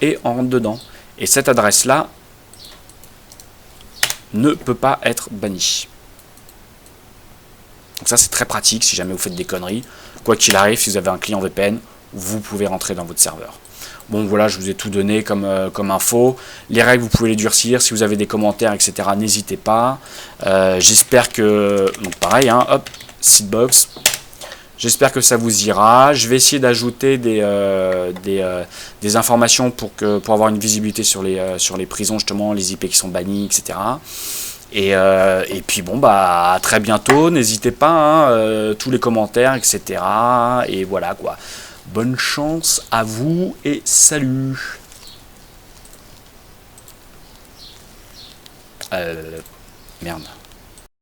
et on rentre dedans. Et cette adresse-là ne peut pas être bannie. Donc ça c'est très pratique si jamais vous faites des conneries. Quoi qu'il arrive, si vous avez un client VPN, vous pouvez rentrer dans votre serveur. Bon voilà, je vous ai tout donné comme info. Les règles, vous pouvez les durcir. Si vous avez des commentaires, etc., n'hésitez pas. J'espère que... Donc pareil, hein, hop, Seedbox. J'espère que ça vous ira. Je vais essayer d'ajouter des informations pour avoir une visibilité sur les prisons, justement, les IP qui sont bannis, etc. Et puis bon, à très bientôt. N'hésitez pas, tous les commentaires, etc. Et voilà quoi. Bonne chance à vous et salut. Merde.